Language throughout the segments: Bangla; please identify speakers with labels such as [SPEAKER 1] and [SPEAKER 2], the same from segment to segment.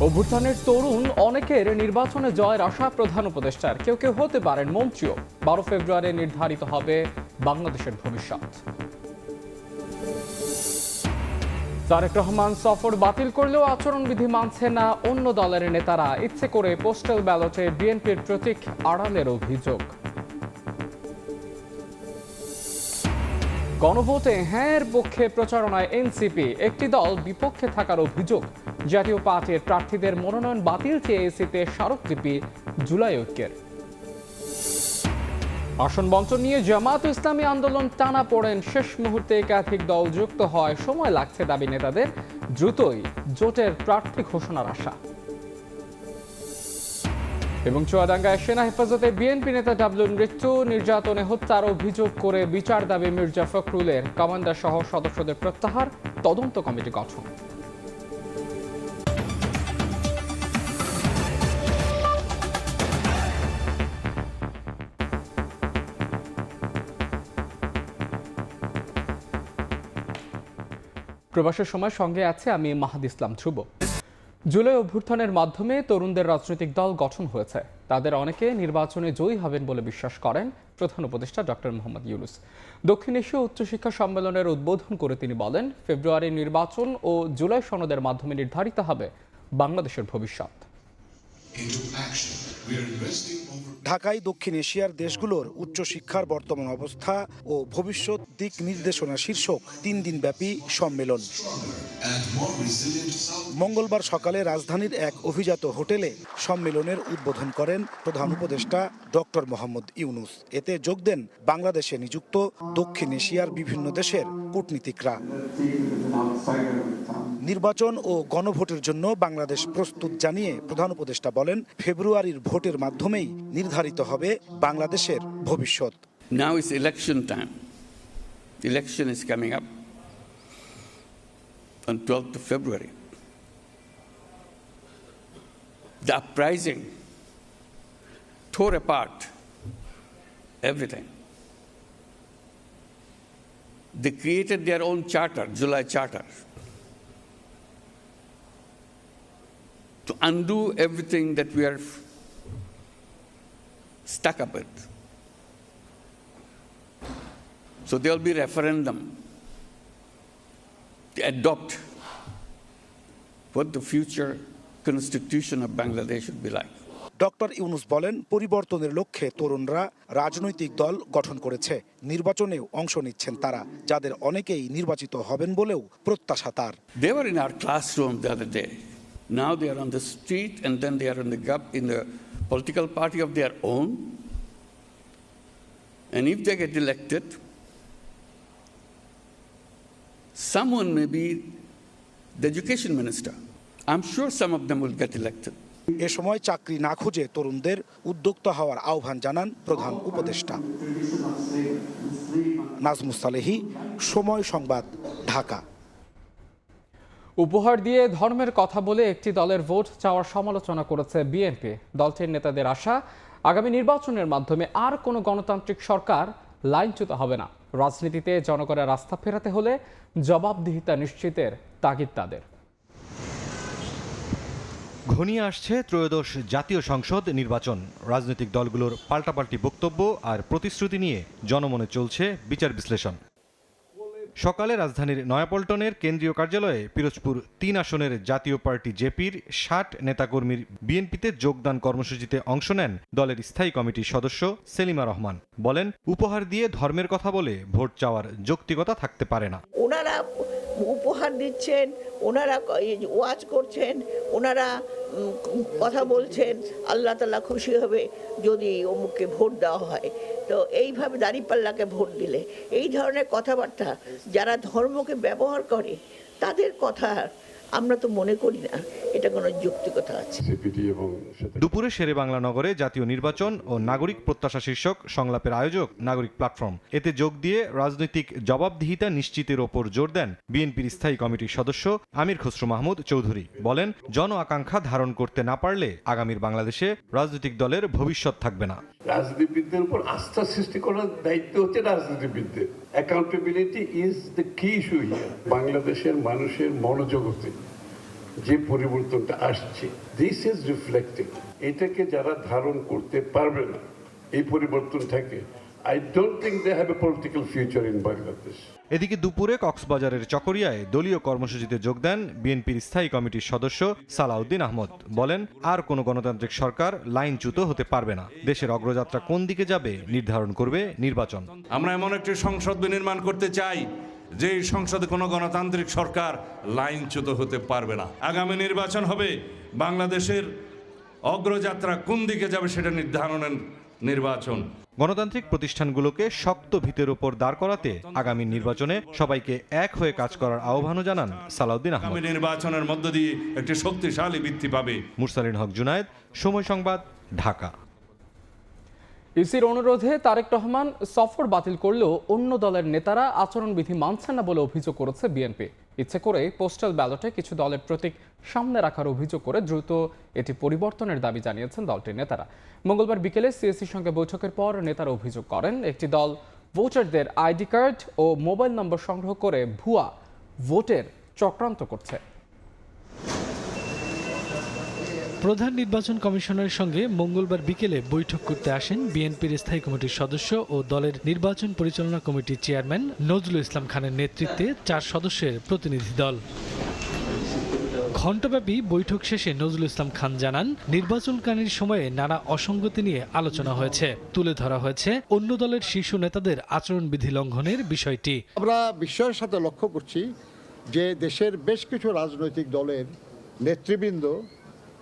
[SPEAKER 1] অভ্যুত্থানের তরুণ অনেকের নির্বাচনে জয়ের আশা প্রধান উপদেষ্টার। কেউ কেউ হতে পারেন মন্ত্রীও। 12 ফেব্রুয়ারি নির্ধারিত হবে বাংলাদেশের ভবিষ্যৎ। তারেক রহমান সফর বাতিল করলেও আচরণবিধি মানছে না অন্য দলের নেতারা। ইচ্ছে করে পোস্টাল ব্যালটে বিএনপির প্রতীক আড়ালের অভিযোগ। গণভোটে হ্যাঁর পক্ষে প্রচারণায় এনসিপি, একটি দল বিপক্ষে থাকার অভিযোগ। জাতীয় পার্টির প্রার্থীদের মনোনয়ন বাতিল চেয়ে এসিতে স্মারকলিপি জুলাই ঐক্যের। আসন বণ্টন নিয়ে জামাত ইসলামী আন্দোলন টানা পড়েন, শেষ মুহূর্তে একাধিক দল যুক্ত হয়, সময় লাগছে দাবি নেতাদের। দ্রুতই জোটের প্রার্থী ঘোষণার আশা। এবং চুয়াডাঙ্গায় সেনা হেফাজতে বিএনপি নেতা ডাবলুর মৃত্যু, নির্যাতনে হত্যার অভিযোগ করে বিচার দাবি মির্জা ফখরুলের। কমান্ডার সহ সদস্যদের প্রত্যাহার, তদন্ত কমিটি গঠন। প্রবাসের সময় সঙ্গে আছে আমি মাহাদি ইসলাম ধ্রুব। জুলাই অভ্যুত্থানের মাধ্যমে তরুণদের রাজনৈতিক দল গঠন হয়েছে। তাদের অনেকে নির্বাচনে জয়ী হবেন বলে বিশ্বাস করেন প্রধান উপদেষ্টা ডক্টর মোহাম্মদ ইউনূস। দক্ষিণ এশীয় উচ্চশিক্ষা সম্মেলনের উদ্বোধন করে তিনি বলেন, ফেব্রুয়ারির নির্বাচন ও জুলাই সনদের মাধ্যমে নির্ধারিত হবে বাংলাদেশের ভবিষ্যৎ।
[SPEAKER 2] ঢাকায় দক্ষিণ এশিয়ার দেশগুলোর উচ্চশিক্ষার বর্তমান অবস্থা ও ভবিষ্যৎ দিক নির্দেশনা শীর্ষক 3 দিনব্যাপী সম্মেলন। মঙ্গলবার সকালে রাজধানীর এক অভিজাত হোটেলে সম্মেলনের উদ্বোধন করেন প্রধান উপদেষ্টা ডক্টর মোহাম্মদ ইউনূস। এতে যোগ দেন বাংলাদেশে নিযুক্ত দক্ষিণ এশিয়ার বিভিন্ন দেশের কূটনীতিকরা। নির্বাচন ও গণভোটের জন্য বাংলাদেশ প্রস্তুত জানিয়ে প্রধান উপদেষ্টা বলেন, ফেব্রুয়ারির ভোটের মাধ্যমেই নির্ধারিত হবে বাংলাদেশের ভবিষ্যৎ।
[SPEAKER 3] Now is election time. The election is coming up on 12th of February. The uprising tore apart everything. They created their own charter, July Charter, to undo everything that we are stuck up with. So there'll be referendum to adopt what the future constitution of Bangladesh should be like.
[SPEAKER 2] Doctor Yunus বলেন, পরিবর্তনের লক্ষ্যে তরুণরা রাজনৈতিক দল গঠন করেছে। নির্বাচনেও অংশ নিচ্ছেন তারা, যাদের অনেকেই নির্বাচিত হবেন বলেও প্রত্যাশা তার।
[SPEAKER 3] They were in our classroom the other day. Now they are on the street, and then they are in the political party of their own. And if they get elected, someone may be the education minister. I'm sure some of them will get elected.
[SPEAKER 2] এ সময় চাকরি না খুঁজে তরুণদের উদ্যোক্তা হওয়ার আহ্বান জানান প্রধান উপদেষ্টা। নাজমুস সালেহী, সময় সংবাদ, ঢাকা।
[SPEAKER 1] উপহার দিয়ে ধর্মের কথা বলে একটি দলের ভোট চাওয়ার সমালোচনা করেছে বিএনপি। দলটির নেতাদের আশা, আগামী নির্বাচনের মাধ্যমে আর কোনো গণতান্ত্রিক সরকার লাইনচ্যুত হবে না। রাজনীতিতে জনগণের আস্থা ফেরাতে হলে জবাবদিহিতা নিশ্চিতের তাগিদ তাদের।
[SPEAKER 4] ঘনিয়ে আসছে ত্রয়োদশ জাতীয় সংসদ নির্বাচন। রাজনৈতিক দলগুলোর পাল্টাপাল্টি বক্তব্য আর প্রতিশ্রুতি নিয়ে জনমনে চলছে বিচার বিশ্লেষণ। সকালে রাজধানীর নয়াপল্টনের কেন্দ্রীয় কার্যালয়ে পিরোজপুর 3 আসনের জাতীয় পার্টি জেপির 60 নেতাকর্মীর বিএনপিতে যোগদান কর্মসূচিতে অংশ নেন দলের স্থায়ী কমিটির সদস্য সেলিমা রহমান। বলেন, উপহার দিয়ে ধর্মের কথা বলে ভোট চাওয়ার যৌক্তিকতা থাকতে পারে না।
[SPEAKER 5] ওনারা উপহার দিচ্ছেন, ওনারা ওয়াজ করছেন, ওনারা কথা বলছেন, আল্লাহ তাআলা খুশি হবে যদি অমুককে ভোট দেওয়া হয়। তো এইভাবে দাঁড়িপাল্লাকে ভোট দিলে এই ধরনের কথাবার্তা যারা ধর্মকে ব্যবহার করে তাদের কথা আমরা তো মনে করি না এটা কোনো যৌক্তিকতা আছে।
[SPEAKER 4] দুপুরে শেরে বাংলা নগরে জাতীয় নির্বাচন ও নাগরিক প্রত্যাশা শীর্ষক সংলাপের আয়োজক নাগরিক প্ল্যাটফর্ম। এতে যোগ দিয়ে রাজনৈতিক জবাবদিহিতা নিশ্চিতের ওপর জোর দেন বিএনপির স্থায়ী কমিটির সদস্য আমির খসরু মাহমুদ চৌধুরী। বলেন, জন আকাঙ্ক্ষা ধারণ করতে না পারলে আগামীর বাংলাদেশে রাজনৈতিক দলের ভবিষ্যৎ থাকবে না।
[SPEAKER 6] রাজনীতিবিদদের উপর আস্থা সৃষ্টি করার দায়িত্ব হচ্ছে রাজনীতিবিদদের। অ্যাকাউন্টেবিলিটি ইজ দ্য কি ইস্যু হিয়ার। বাংলাদেশের মানুষের মনোজগতে যে পরিবর্তনটা আসছে, দিস ইজ রিফ্লেক্টিং। এটাকে যারা ধারণ করতে পারবে না এই পরিবর্তনটাকে, I don't think they have a political future in Bangladesh.
[SPEAKER 4] এদিকে দুপুরে কক্সবাজারের চকরিয়ায় দলীয় কর্মসূচিতে যোগ দেন বিএনপির স্থায়ী কমিটির সদস্য সালাউদ্দিন আহমদ। বলেন, আর কোনো গণতান্ত্রিক সরকার লাইনচ্যুত হতে পারবে না। দেশের অগ্রযাত্রা কোন দিকে যাবে নির্ধারণ করবে নির্বাচন।
[SPEAKER 7] আমরা এমন একটি সংসদ বিনির্মাণ করতে চাই যে সংসদে কোনো গণতান্ত্রিক সরকার লাইনচ্যুত হতে পারবে না। আগামী নির্বাচন হবে বাংলাদেশের অগ্রযাত্রা কোন দিকে যাবে সেটা নির্ধারণের নির্বাচন।
[SPEAKER 4] গণতান্ত্রিক প্রতিষ্ঠানগুলোকে শক্ত ভিতের উপর দাঁড় করাতে আগামী নির্বাচনে সবাইকে এক হয়ে কাজ করার আহ্বানও জানান সালাউদ্দিন আহমদ।
[SPEAKER 7] আগামী নির্বাচনের মধ্য দিয়ে একটি শক্তিশালী ভিত্তি পাবে।
[SPEAKER 4] মুরসালিন হক জুনায়েদ, সময় সংবাদ, ঢাকা।
[SPEAKER 1] ইসির অনুরোধে তারেক রহমান সফর বাতিল করলেও অন্য দলের নেতারা আচরণবিধি মানছেন না বলে অভিযোগ করেছে বিএনপি। ইচ্ছে করে পোস্টাল ব্যালটে কিছু দলের প্রতীক সামনে রাখার অভিযোগ করে দ্রুত এটি পরিবর্তনের দাবি জানিয়েছেন দলটির নেতারা। মঙ্গলবার বিকেলে সিএসির সঙ্গে বৈঠকের পর নেতারা অভিযোগ করেন, একটি দল ভোটারদের আইডি কার্ড ও মোবাইল নম্বর সংগ্রহ করে ভুয়া ভোটের চক্রান্ত করছে।
[SPEAKER 8] প্রধান নির্বাচন কমিশনের সঙ্গে মঙ্গলবার বিকেলে বৈঠক করতে আসেন বিএনপির স্থায়ী কমিটির সদস্য ও দলের নির্বাচন পরিচালনা কমিটির চেয়ারম্যান নজরুল ইসলাম খানের নেতৃত্বে 4 সদস্যের প্রতিনিধি দল। ঘণ্টাব্যাপী বৈঠক শেষে নজরুল ইসলাম খান জানান, নির্বাচনকালীন সময়ে নানা অসঙ্গতি নিয়ে আলোচনা হয়েছে। তুলে ধরা হয়েছে অন্য দলের শীর্ষ নেতাদের আচরণবিধি লঙ্ঘনের বিষয়টি।
[SPEAKER 9] আমরা বিস্ময়ের সাথে লক্ষ্য করছি যে দেশের বেশ কিছু রাজনৈতিক দলের নেতৃবৃন্দ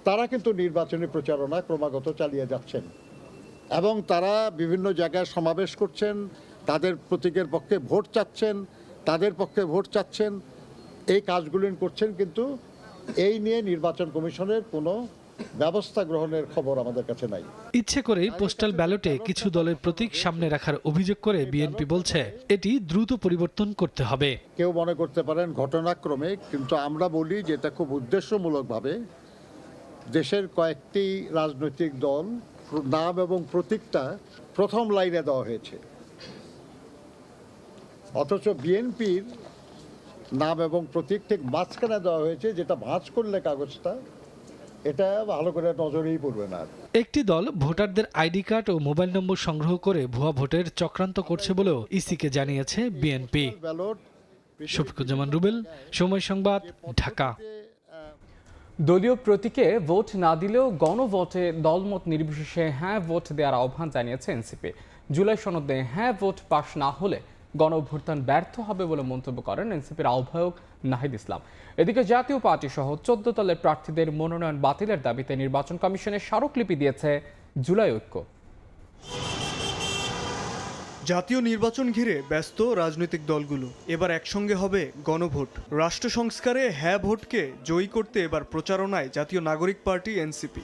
[SPEAKER 9] তারা কিন্তু নির্বাচনী প্রচারণা ক্রমাগত চালিয়ে যাচ্ছেন এবং তারা বিভিন্ন জায়গায় সমাবেশ করছেন, তাদের প্রতীকের পক্ষে ভোট চাচ্ছেন, তাদের পক্ষে ভোট চাচ্ছেন, এই কাজগুলি করছেন, কিন্তু এই নিয়ে নির্বাচন কমিশনের কোনো ব্যবস্থা গ্রহণের খবর আমাদের কাছে নাই।
[SPEAKER 8] ইচ্ছে করেই পোস্টাল ব্যালটে কিছু দলের প্রতীক সামনে রাখার অভিযোগ করে বিএনপি বলছে, এটি দ্রুত পরিবর্তন করতে হবে।
[SPEAKER 9] কেউ মনে করতে পারেন ঘটনাক্রমে, কিন্তু আমরা বলি যে এটা খুব উদ্দেশ্যমূলকভাবে দেশের কয়েকটি রাজনৈতিক দল নাম এবং প্রতীকটা প্রথম লাইনে দেওয়া হয়েছে, অথচ বিএনপির নাম এবং প্রতীক ঠিক মাঝখানে দেওয়া হয়েছে, যেটা ভাঁজ করলে কাগজটা এটা ভালো করে নজরেই পড়বে না।
[SPEAKER 8] একটি দল ভোটারদের আইডি কার্ড ও মোবাইল নম্বর সংগ্রহ করে ভুয়া ভোটের চক্রান্ত করছে বলেও ইসিকে জানিয়েছে বিএনপি। শফিকুজ্জামান রুবেল, সময় সংবাদ, ঢাকা।
[SPEAKER 1] দলীয় প্রতীকে ভোট না দিলেও গণভোটে দলমত নির্বিশেষে হ্যাঁ ভোট দেওয়ার আহ্বান জানিয়েছে এনসিপি। জুলাই সনদে হ্যাঁ ভোট পাশ না হলে গণঅভ্যুত্থান ব্যর্থ হবে বলে মন্তব্য করেন এনসিপির আহ্বায়ক নাহিদ ইসলাম। এদিকে জাতীয় পার্টি সহ 14 দলের প্রার্থীদের মনোনয়ন বাতিলের দাবিতে নির্বাচন কমিশনের স্মারকলিপি দিয়েছে জুলাই ঐক্য।
[SPEAKER 10] জাতীয় নির্বাচন ঘিরে ব্যস্ত রাজনৈতিক দলগুলো। এবার একসঙ্গে হবে গণভোট। রাষ্ট্র সংস্কারে হ্যাঁ ভোটকে জয়ী করতে এবার প্রচারণায় জাতীয় নাগরিক পার্টি এনসিপি।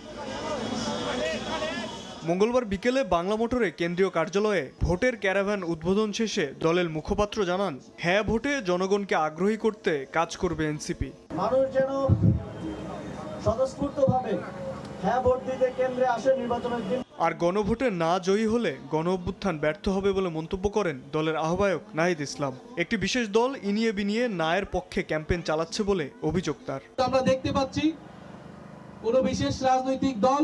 [SPEAKER 10] মঙ্গলবার বিকেলে বাংলা মোটরে কেন্দ্রীয় কার্যালয়ে ভোটের ক্যারাভ্যান উদ্বোধন শেষে দলের মুখপাত্র জানান, হ্যাঁ ভোটে জনগণকে আগ্রহী করতে কাজ করবে এনসিপি।
[SPEAKER 11] মানুষ যেন স্বতঃস্ফূর্তভাবে হ্যাঁ ভোট দিতে কেন্দ্রে আসে নির্বাচনের দিন।
[SPEAKER 10] আর গণভোটে না জয়ী হলে গণঅভ্যুত্থান ব্যর্থ হবে বলে মন্তব্য করেন দলের আহ্বায়ক নাহিদ ইসলাম। একটি বিশেষ দল ইনিয়ে বিনিয়ে নায়ের পক্ষে ক্যাম্পেইন চালাচ্ছে বলে অভিযোগ তার।
[SPEAKER 11] আমরা দেখতে পাচ্ছি কোন বিশেষ রাজনৈতিক দল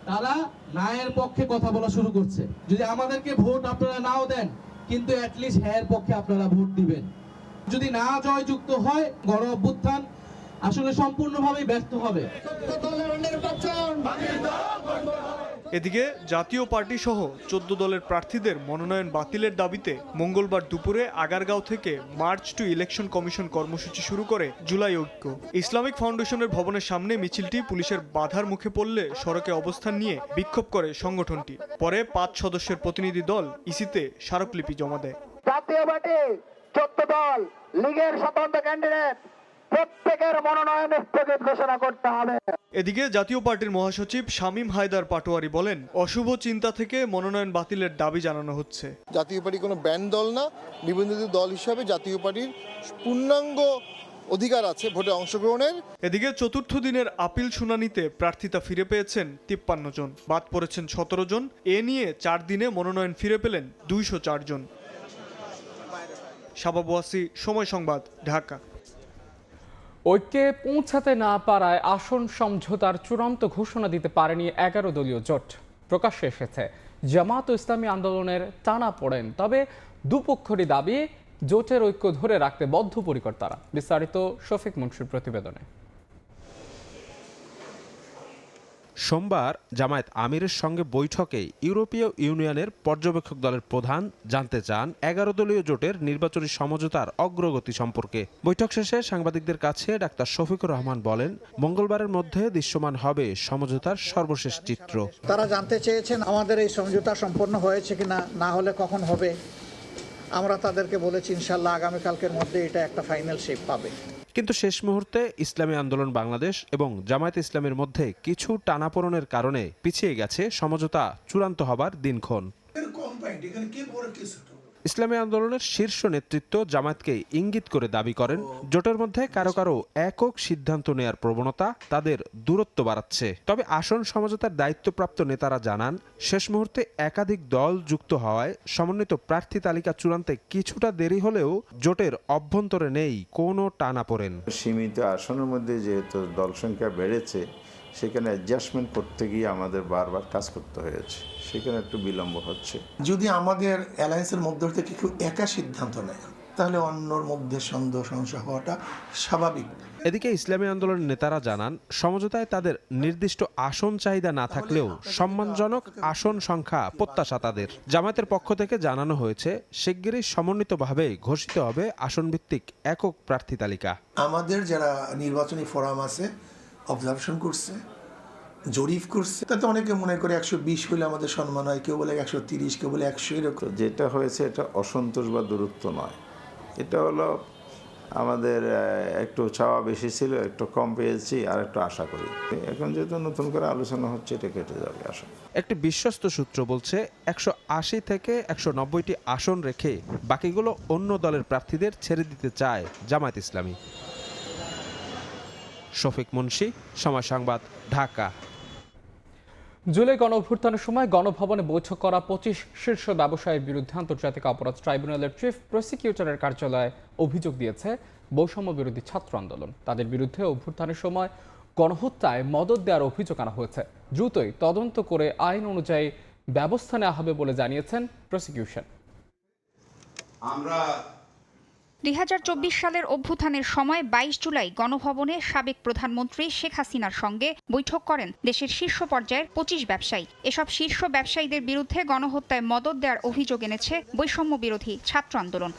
[SPEAKER 11] তারা নায়ের পক্ষে কথা বলা শুরু করছে। যদি আমাদেরকে ভোট আপনারা নাও দেন, কিন্তু অ্যাটলিস্ট হ্যাঁ এর পক্ষে আপনারা ভোট দিবেন। যদি না জয়যুক্ত হয় গণঅভ্যুত্থান আসলে সম্পূর্ণভাবে ব্যর্থ হবে।
[SPEAKER 10] এদিকে জাতীয় পার্টি সহ 14 দলের প্রার্থীদের মনোনয়ন বাতিলের দাবিতে মঙ্গলবার দুপুরে আগারগাঁও থেকে মার্চ টু ইলেকশন কমিশন কর্মসূচি শুরু করে জুলাই ঐক্য। ইসলামিক ফাউন্ডেশনের ভবনের সামনে মিছিলটি পুলিশের বাধার মুখে পড়লে সড়কে অবস্থান নিয়ে বিক্ষোভ করে সংগঠনটি। পরে 5 সদস্যের প্রতিনিধি দল ইসিতে স্মারকলিপি জমা দেয়।
[SPEAKER 11] জাতীয় পার্টি 14 দল লীগের স্বতন্ত্র ক্যান্ডিডেট প্রত্যেকের মনোনয়ন স্থগিত ঘোষণা করতে হবে।
[SPEAKER 10] এদিকে জাতীয় পার্টির মহাসচিব শামীম হায়দার পাটোয়ারি বলেন, অশুভ চিন্তা থেকে মনোনয়ন বাতিলের দাবি জানানো হচ্ছে।
[SPEAKER 9] জাতীয় পার্টি কোনো ব্যান্ড দল না, নিবন্ধিত দল হিসাবে জাতীয় পার্টির পূর্ণাঙ্গ অধিকার আছে ভোটে অংশগ্রহণের।
[SPEAKER 10] এদিকে চতুর্থ দিনের আপিল শুনানিতে প্রার্থিতা ফিরে পেয়েছেন 53 জন, বাদ পড়েছেন 17 জন। এ নিয়ে 4 দিনে মনোনয়ন ফিরে পেলেন 204 জন। শাবাব ওয়াসি, সময় সংবাদ, ঢাকা।
[SPEAKER 1] ঐক্যে পৌঁছাতে না পারায় আসন সমঝোতার চূড়ান্ত ঘোষণা দিতে পারেনি 11 দলীয় জোট। প্রকাশ্যে এসেছে জামাত ও ইসলামী আন্দোলনের টানাপোড়েন। তবে দুপক্ষেরই দাবি জোটের ঐক্য ধরে রাখতে বদ্ধপরিকর তারা। বিস্তারিত শফিক মুন্সির প্রতিবেদনে।
[SPEAKER 12] সোমবার জামায়াত আমিরের সঙ্গে বৈঠকে ইউরোপীয় ইউনিয়নের পর্যবেক্ষক দলের প্রধান জানতে চান 11 দলীয় জোটের নির্বাচনী সমঝোতার অগ্রগতি সম্পর্কে। বৈঠক শেষে সাংবাদিকদের কাছে ডাক্তার শফিকুর রহমান বলেন, মঙ্গলবারের মধ্যে দৃশ্যমান হবে সমঝোতার সর্বশেষ চিত্র।
[SPEAKER 13] তারা জানতে চেয়েছেন আমাদের এই সমঝোতা সম্পন্ন হয়েছে কিনা, না হলে কখন হবে। আমরা তাদেরকে বলেছি ইনশাল্লাহ আগামীকালকের মধ্যে এটা একটা ফাইনাল শেপ পাবে।
[SPEAKER 12] কিন্তু শেষ মুহূর্তে ইসলামী আন্দোলন বাংলাদেশ এবং জামায়াত ইসলামের মধ্যে কিছু টানাপোড়েনের কারণে পিছিয়ে গেছে সমঝোতা চূড়ান্ত হবার দিনক্ষণ। ইসলামী আন্দোলনের শীর্ষ নেতৃত্ব জামায়াতকে ইঙ্গিত করে দাবি করেন, জোটের মধ্যে কারো কারো একক সিদ্ধান্ত নেয়ার প্রবণতা তাদের দূরত্ব বাড়াচ্ছে। তবে আসন সমঝোতার দায়িত্বপ্রাপ্ত নেতারা জানান, শেষ মুহূর্তে একাধিক দল যুক্ত হওয়ায় সমন্বিত প্রার্থী তালিকা চূড়ান্তে কিছুটা দেরি হলেও জোটের অভ্যন্তরে নেই কোনো টানাপোড়েন।
[SPEAKER 14] সীমিত আসনের মধ্যে যেহেতু দল সংখ্যা বেড়েছে, সেখানে অ্যাডজাস্টমেন্ট করতে গিয়ে আমাদের বারবার কাজ করতে হয়েছে, সেখানে একটু বিলম্ব হচ্ছে।
[SPEAKER 15] যদি আমাদের অ্যালায়েন্সের মধ্যে থেকে কেউ একা সিদ্ধান্ত নেয়, তাহলে অন্যর মধ্যে সন্দেহ সংশয় হওয়াটা স্বাভাবিক।
[SPEAKER 12] এদিকে ইসলামী আন্দোলনের নেতারা জানান, সমঝোতায় তাদের নির্দিষ্ট আসন চাহিদা না থাকলেও সম্মানজনক আসন সংখ্যা প্রত্যাশা তাদের। জামায়াতের পক্ষ থেকে জানানো হয়েছে, শিগগিরই সমন্বিতভাবে ঘোষিত হবে আসনভিত্তিক একক প্রার্থী তালিকা।
[SPEAKER 15] আমাদের যারা নির্বাচনী ফোরাম আছে, অবজারভেশন করছে, জরিপ করছে, তাতে অনেকে মনে করে 120 হলে আমাদের সম্মান হয়, কেউ বলে 130, কেউ বলে 100। এরকম
[SPEAKER 14] যেটা হয়েছে এটা অসন্তোষ বা দূরত্ব নয়, এটা হলো আমাদের একটু চাওয়া বেশি ছিল, একটু কম পেয়েছি, আর একটু আশা করি। এখন যেহেতু নতুন করে আলোচনা হচ্ছে, এটা কেটে যাবে আশা।
[SPEAKER 12] একটি বিশ্বস্ত সূত্র বলছে, 180 থেকে 190টি আসন রেখে বাকিগুলো অন্য দলের প্রার্থীদের ছেড়ে দিতে চায় জামায়াত ইসলামী। শফিক মুন্সি, সময় সংবাদ, ঢাকা।
[SPEAKER 1] জুলাই গণঅভ্যুত্থানের সময় গণভবনে বৈঠক করা 25 শীর্ষ ব্যবসায়ীর বিরুদ্ধে আন্তর্জাতিক অপরাধ ট্রাইব্যুনালের চিফ প্রসিকিউটরের কার্যালয়ে অভিযোগ দিয়েছে বৈষম্য বিরোধী ছাত্র আন্দোলন। তাদের বিরুদ্ধে অভ্যুত্থানের সময় গণহত্যায় মদদ দেওয়ার অভিযোগ আনা হয়েছে। দ্রুতই তদন্ত করে আইন অনুযায়ী ব্যবস্থা নেওয়া হবে বলে জানিয়েছেন প্রসিকিউশন।
[SPEAKER 16] 2024 সালের অভ্যুত্থানের সময় 22 জুলাই গণভবনে সাবেক প্রধানমন্ত্রী শেখ হাসিনার সঙ্গে বৈঠক করেন দেশের শীর্ষ পর্যায়ের 25 ব্যবসায়ী। এসব শীর্ষ ব্যবসায়ীদের বিরুদ্ধে গণহত্যায় মদদ দেওয়ার অভিযোগ এনেছে বৈষম্য বিরোধী ছাত্র আন্দোলন।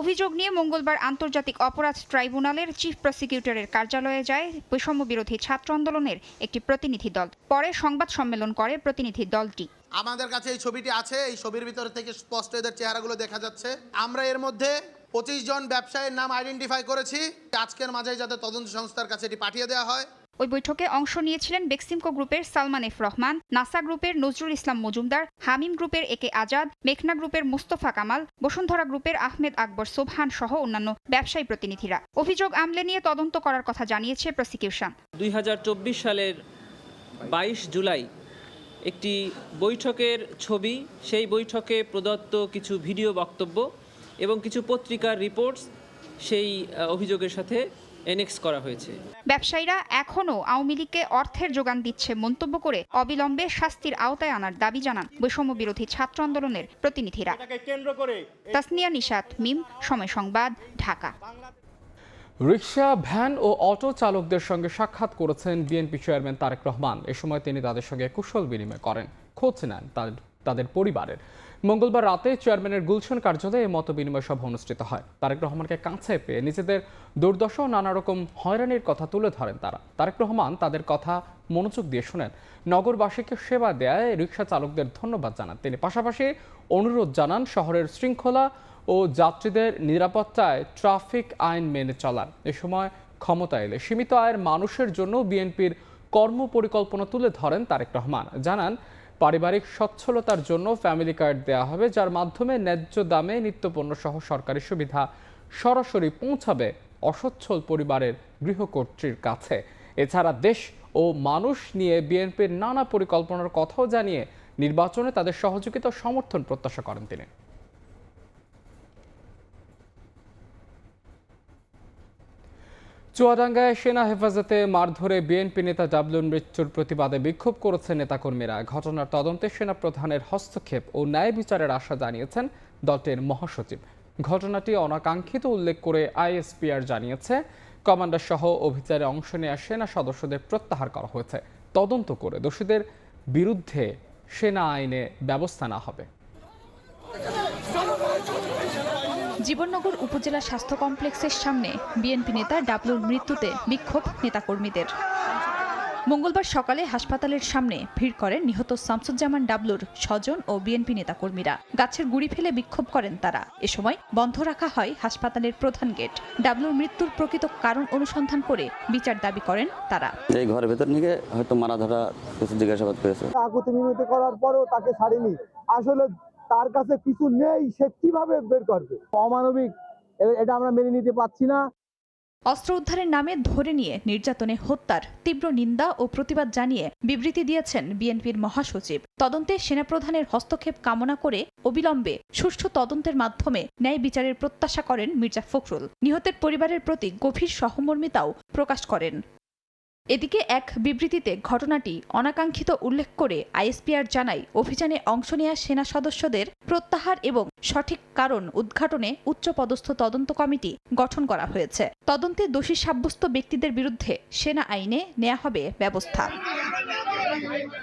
[SPEAKER 16] অভিযোগ নিয়ে মঙ্গলবার আন্তর্জাতিক অপরাধ ট্রাইব্যুনালের চিফ প্রসিকিউটরের কার্যালয়ে যায় বৈষম্য বিরোধী ছাত্র আন্দোলনের একটি প্রতিনিধি দল। পরে সংবাদ সম্মেলন করে প্রতিনিধি দলটি।
[SPEAKER 17] আমাদের কাছে এই ছবিটি আছে, এই ছবির ভিতরে থেকে স্পষ্ট এদের চেহারাগুলো দেখা যাচ্ছে। আমরা এর মধ্যে 25 জন ব্যবসায়ীর নাম আইডেন্টিফাই করেছি। আজকের মাঝে যাতে তদন্ত সংস্থার কাছে এটি পাঠিয়ে দেওয়া হয়।
[SPEAKER 16] ওই বৈঠকে অংশ নিয়েছিলেন বেক্সিমকো গ্রুপের সালমান এফ রহমান, নাসা গ্রুপের নজরুল ইসলাম মজুমদার, হামিম গ্রুপের একে আজাদ, মেঘনা গ্রুপের মুস্তফা কামাল, বসুন্ধরা গ্রুপের আহমেদ আকবর সোবহান সহ অন্যান্য ব্যবসায়ী প্রতিনিধিরা। অভিযোগ আমলে নিয়ে তদন্ত করার কথা জানিয়েছে প্রসিকিউশন।
[SPEAKER 18] 2024 সালের 22 জুলাই একটি বৈঠকের ছবি, সেই বৈঠকে প্রদত্ত কিছু ভিডিও বক্তব্য এবং কিছু পত্রিকার রিপোর্টস সেই অভিযোগের সাথে এনেক্স করা হয়েছে।
[SPEAKER 16] ব্যবসায়ীরা এখনও আওয়ামী লীগকে অর্থের যোগান দিচ্ছে মন্তব্য করে অবিলম্বে শাস্তির আওতায় আনার দাবি জানান বৈষম্য বিরোধী ছাত্র আন্দোলনের প্রতিনিধিরা। তাসনিয়া নিশাত, মিম, সময় সংবাদ, ঢাকা।
[SPEAKER 1] রিকশা, ভ্যান ও অটো চালকদের সঙ্গে সাক্ষাৎ করেছেন বিএনপি চেয়ারম্যান তারেক রহমান। এ সময় তিনি তাদের সঙ্গে কুশল বিনিময় করেন, খোঁজ নেন তাদের পরিবারের। মঙ্গলবার রাতে চেয়ারম্যানের গুলশান কার্যালয়ে মত বিনিময় সভা অনুষ্ঠিত হয়। তারেক রহমানকে কাছে পেয়ে নিজেদের দুর্দশা ও নানা রকম হয়রানির কথা তুলে ধরেন তারা। তারেক রহমান তাদের কথা মনোযোগ দিয়ে শোনেন। নগরবাসীকে সেবা দেয় রিকশা চালকদের ধন্যবাদ জানান তিনি। পাশাপাশি অনুরোধ জানান শহরের শৃঙ্খলা ও যাত্রীদের নিরাপত্তায় ট্রাফিক আইন মেনে চলার। এ সময় ক্ষমতা এলে সীমিত আয়ের মানুষের জন্য বিএনপির কর্মপরিকল্পনা তুলে ধরেন তারেক রহমান। জানান, পারিবারিক সচ্ছলতার জন্য ফ্যামিলি কার্ড দেওয়া হবে, যার মাধ্যমে ন্যায্য দামে নিত্যপণ্য সহ সরকারি সুবিধা সরাসরি পৌঁছাবে অসচ্ছল পরিবারের গৃহকর্ত্রীর কাছে। এছাড়া দেশ ও মানুষ নিয়ে বিএনপির নানা পরিকল্পনার কথাও জানিয়ে নির্বাচনে তাদের সহযোগিতা ও সমর্থন প্রত্যাশা করেন তিনি। চুয়াডাঙ্গায় সেনা হেফাজতে মারধরে বিএনপি নেতা ডাবলুর মৃত্যুর প্রতিবাদে বিক্ষোভ করেছে নেতাকর্মীরা। ঘটনার তদন্তে সেনা প্রধানের হস্তক্ষেপ ও ন্যায় বিচারের আশা জানিয়েছেন দলটির মহাসচিব। ঘটনাটি অনাকাঙ্ক্ষিত উল্লেখ করে আইএসপিআর জানিয়েছে, কমান্ডার সহ অভিযানে অংশ নেওয়া সেনা সদস্যদের প্রত্যাহার করা হয়েছে। তদন্ত করে দোষীদের বিরুদ্ধে সেনা আইনে ব্যবস্থা নেওয়া হবে।
[SPEAKER 16] জীবননগর উপজেলা স্বাস্থ্য কমপ্লেক্সের সামনে বিএনপি নেতা ডাবলুর মৃত্যুতে বিক্ষোভ নেতাকর্মীদের। মঙ্গলবার সকালে হাসপাতালের সামনে ভিড় করেন নিহত শামসুজ্জামান ডাবলুর স্বজন ও বিএনপি নেতাকর্মীরা। গাছের গুড়ি ফেলে বিক্ষোভ করেন তারা। এ সময় বন্ধ রাখা হয় হাসপাতালের প্রধান গেট। ডাবলুর মৃত্যুর প্রকৃত কারণ অনুসন্ধান করে বিচার দাবি করেন তারা।
[SPEAKER 19] এই ঘরের ভেতর নিয়ে হয়তো মারা ধরা কিছু জিজ্ঞাসাবাদ করেছে।
[SPEAKER 20] আকুতি মিনতি করার পরেও তাকে ছাড়েনি। আসলে তার কাছে কিছু নেই, সে কিভাবে বের করবে? অমানবিক, এটা আমরা মেনে নিতে পারছি না।
[SPEAKER 16] অস্ত্র উদ্ধারের নামে ধরে নিয়ে নির্যাতনে হত্যার তীব্র নিন্দা ও প্রতিবাদ জানিয়ে বিবৃতি দিয়েছেন বিএনপির মহাসচিব। তদন্তে সেনাপ্রধানের হস্তক্ষেপ কামনা করে অবিলম্বে সুষ্ঠু তদন্তের মাধ্যমে ন্যায় বিচারের প্রত্যাশা করেন মির্জা ফখরুল। নিহতের পরিবারের প্রতি গভীর সহমর্মিতাও প্রকাশ করেন। এদিকে এক বিবৃতিতে ঘটনাটি অনাকাঙ্ক্ষিত উল্লেখ করে আইএসপিআর জানায়, অভিযানে অংশ নেওয়া সেনা সদস্যদের প্রত্যাহার এবং সঠিক কারণ উদ্ঘাটনে উচ্চপদস্থ তদন্ত কমিটি গঠন করা হয়েছে। তদন্তে দোষী সাব্যস্ত ব্যক্তিদের বিরুদ্ধে সেনা আইনে নেওয়া হবে ব্যবস্থা।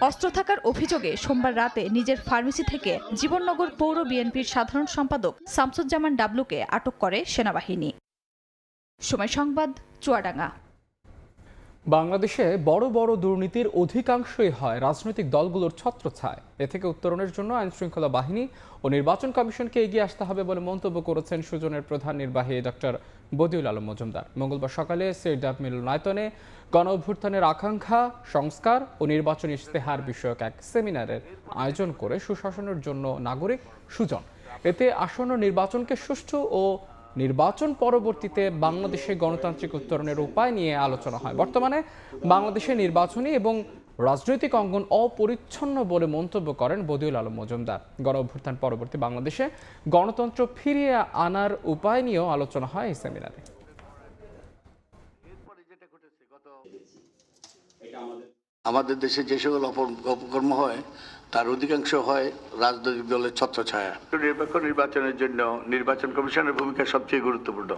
[SPEAKER 16] অস্ত্র থাকার অভিযোগে সোমবার রাতে নিজের ফার্মেসি থেকে জীবননগর পৌর বিএনপির সাধারণ সম্পাদক শামসুজ্জামান ডাবলুকে আটক করে সেনাবাহিনী। সময় সংবাদ, চুয়াডাঙ্গা।
[SPEAKER 1] বাংলাদেশে বড় বড় দুর্নীতির অধিকাংশই হয় রাজনৈতিক দলগুলোর ছত্রছায়ায়। এ থেকে উত্তরণের জন্য আইনশৃঙ্খলা বাহিনী ও নির্বাচন কমিশনকে এগিয়ে আসতে হবে বলে মন্তব্য করেছেন সুজনের প্রধান নির্বাহী ডক্টর বদিউল আলম মজুমদার। মঙ্গলবার সকালে সিরডাপ মিলনায়তনে গণ অভ্যুত্থানের আকাঙ্ক্ষা, সংস্কার ও নির্বাচনী ইশতেহার বিষয়ক এক সেমিনারের আয়োজন করে সুশাসনের জন্য নাগরিক সুজন। এতে আসন্ন নির্বাচনকে সুষ্ঠু ও নির্বাচন পরবর্তীতে বাংলাদেশে গণতান্ত্রিক উত্তরণের উপায় নিয়ে আলোচনা হয়। বর্তমানে বাংলাদেশে নির্বাচনী এবং রাজনৈতিক অঙ্গন অপরিচ্ছন্ন বলে মন্তব্য করেন বদিউল আলম মজুমদার। গণ অভ্যুত্থান পরবর্তী বাংলাদেশে গণতন্ত্র ফিরিয়ে আনার উপায় নিয়েও আলোচনা হয় এই সেমিনারে।
[SPEAKER 21] আমাদের দেশে যে সকল অপকর্ম হয় তার অধিকাংশ হয় রাজনৈতিক দলের ছত্রছায়া। নিরপেক্ষ নির্বাচনের জন্য নির্বাচন কমিশনের ভূমিকা সবচেয়ে গুরুত্বপূর্ণ।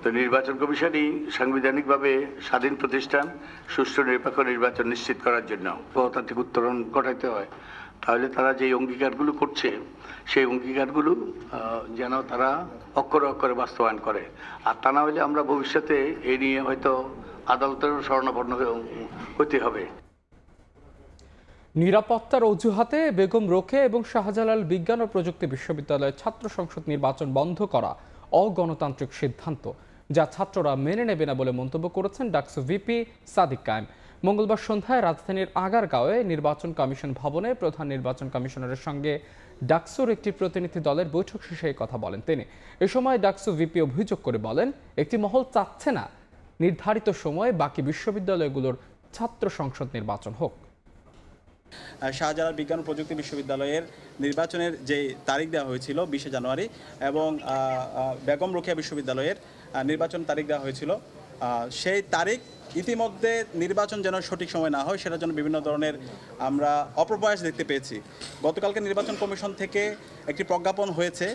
[SPEAKER 21] তো নির্বাচন কমিশনই সাংবিধানিকভাবে স্বাধীন প্রতিষ্ঠান, সুষ্ঠু নিরপেক্ষ নির্বাচন নিশ্চিত করার জন্য গণতান্ত্রিক উত্তরণ ঘটাইতে হয়। তাহলে তারা যে অঙ্গীকারগুলো করছে সেই অঙ্গীকারগুলো যেন তারা অক্ষরে অক্ষরে বাস্তবায়ন করে। আর তা না হলে আমরা ভবিষ্যতে এই নিয়ে হয়তো আদালতের শরণাপন্ন হতে হবে।
[SPEAKER 1] নিরাপত্তার অজুহাতে বেগম রোকেয়া এবং শাহজালাল বিজ্ঞান ও প্রযুক্তি বিশ্ববিদ্যালয়ের ছাত্র সংসদ নির্বাচন বন্ধ করা অগণতান্ত্রিক সিদ্ধান্ত, যা ছাত্ররা মেনে নেবে না বলে মন্তব্য করেছেন ডাকসু ভিপি সাদিক কায়েম। মঙ্গলবার সন্ধ্যায় রাজধানীর আগারগাঁওয়ে নির্বাচন কমিশন ভবনে প্রধান নির্বাচন কমিশনারের সঙ্গে ডাকসুর একটি প্রতিনিধি দলের বৈঠক শেষে এই কথা বলেন তিনি। এ সময় ডাকসু ভিপি অভিযোগ করে বলেন, একটি মহল চাচ্ছে না নির্ধারিত সময়ে বাকি বিশ্ববিদ্যালয়গুলোর ছাত্র সংসদ নির্বাচন হোক।
[SPEAKER 22] শাহজালাল বিজ্ঞান ও প্রযুক্তি বিশ্ববিদ্যালয়ের নির্বাচনের যে তারিখ দেওয়া হয়েছিল 20 জানুয়ারি এবং বেগম রোকেয়া বিশ্ববিদ্যালয়ের নির্বাচন তারিখ দেওয়া হয়েছিল, সেই তারিখ ইতিমধ্যে নির্বাচন যেন সঠিক সময় না হয় সেটার জন্য বিভিন্ন ধরনের আমরা অপপ্রয়াস দেখতে পেয়েছি। গতকালকে নির্বাচন কমিশন থেকে একটি প্রজ্ঞাপন হয়েছে,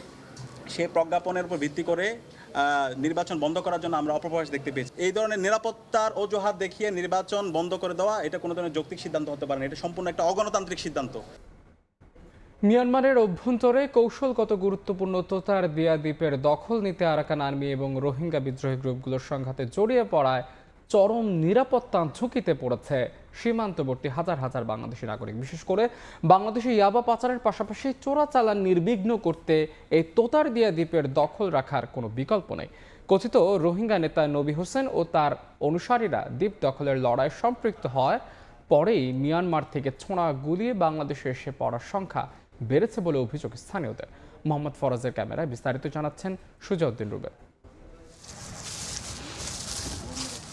[SPEAKER 22] সেই প্রজ্ঞাপনের উপর ভিত্তি করে নির্বাচন বন্ধ করার জন্য আমরা অপপ্রয়াস দেখতে পেয়েছি। এই ধরনের নিরাপত্তার অজুহাত দেখিয়ে নির্বাচন বন্ধ করে দেওয়া এটা কোনো ধরনের যৌক্তিক সিদ্ধান্ত হতে পারে না, এটা সম্পূর্ণ একটা অগণতান্ত্রিক সিদ্ধান্ত।
[SPEAKER 1] মিয়ানমারের অভ্যন্তরে কৌশলগত গুরুত্বপূর্ণ তোতার দিয়া দ্বীপের দখল নিতে আরাকান আর্মি এবং রোহিঙ্গা বিদ্রোহী গ্রুপগুলোর সংঘাতে জড়িয়ে পড়ায় চরম নিরাপত্তা ঝুঁকিতে পড়েছে সীমান্তবর্তী হাজার হাজার বাংলাদেশি নাগরিক। বিশেষ করে বাংলাদেশে ইয়াবা পাচারের পাশাপাশি চোরাচালান নির্বিঘ্ন করতে এই তোতার দিয়া দ্বীপের দখল রাখার কোনো বিকল্প নেই। কথিত রোহিঙ্গা নেতা নবী হোসেন ও তার অনুসারীরা দ্বীপ দখলের লড়াইয়ে সম্পৃক্ত হয় পরেই মিয়ানমার থেকে ছোঁড়া গুলি বাংলাদেশে এসে পড়ার সংখ্যা বেড়েছে বলে অভিযোগ স্থানীয়দের। মোহাম্মদ ফরাজের ক্যামেরায় বিস্তারিত জানাচ্ছেন সুজাউদ্দিন রুবেল।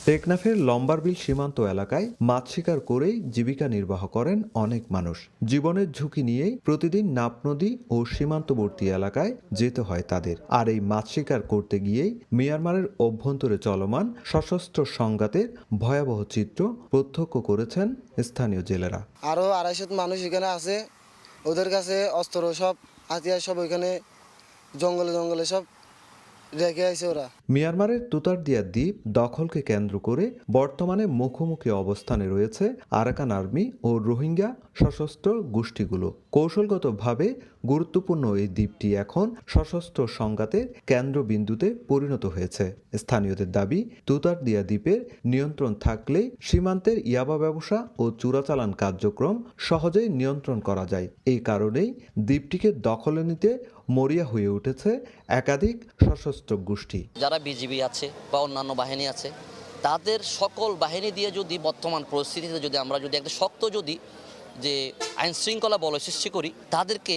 [SPEAKER 4] টেকনাফের লম্বারবিল সীমান্ত এলাকায় মাছ শিকার করেই জীবিকা নির্বাহ করেন অনেক মানুষ। জীবনের ঝুঁকি নিয়েই প্রতিদিন নাপ নদী ও সীমান্তবর্তী এলাকায় যেতে হয় তাদের। আর এই মাছ শিকার করতে গিয়েই মিয়ানমারের অভ্যন্তরে চলমান সশস্ত্র সংঘাতের ভয়াবহ চিত্র প্রত্যক্ষ করেছেন স্থানীয় জেলেরা।
[SPEAKER 2] আরও 250 মানুষ এখানে আছে, ওদের কাছে অস্ত্র সব হাতিয়ার সব ওইখানে জঙ্গলে জঙ্গলে সব রেখে আছে ওরা।
[SPEAKER 4] মিয়ানমারের তুতারদিয়া দ্বীপ দখলকে কেন্দ্র করে বর্তমানে মুখোমুখি অবস্থানে রয়েছে আরাকান আর্মি ও রোহিঙ্গা সশস্ত্র গোষ্ঠীগুলো। কৌশলগতভাবে গুরুত্বপূর্ণ এই দ্বীপটি এখন সশস্ত্র সংঘাতের কেন্দ্রবিন্দুতে পরিণত হয়েছে। স্থানীয়দের দাবি, তুতারদিয়া দ্বীপের নিয়ন্ত্রণ থাকলে সীমান্তের ইয়াবা ব্যবসা ও চোরাচালান কার্যক্রম সহজেই নিয়ন্ত্রণ করা যায়। এই কারণেই দ্বীপটিকে দখলে নিতে মরিয়া হয়ে উঠেছে একাধিক সশস্ত্র গোষ্ঠী।
[SPEAKER 3] যারা বিজিবি আছে বা অন্যান্য বাহিনী আছে, তাদের সকল বাহিনী দিয়ে যদি বর্তমান পরিস্থিতিতে যদি আমরা যদি একটা শক্ত যদি যে আইন শৃঙ্খলা বলয় সৃষ্টি করি, তাদেরকে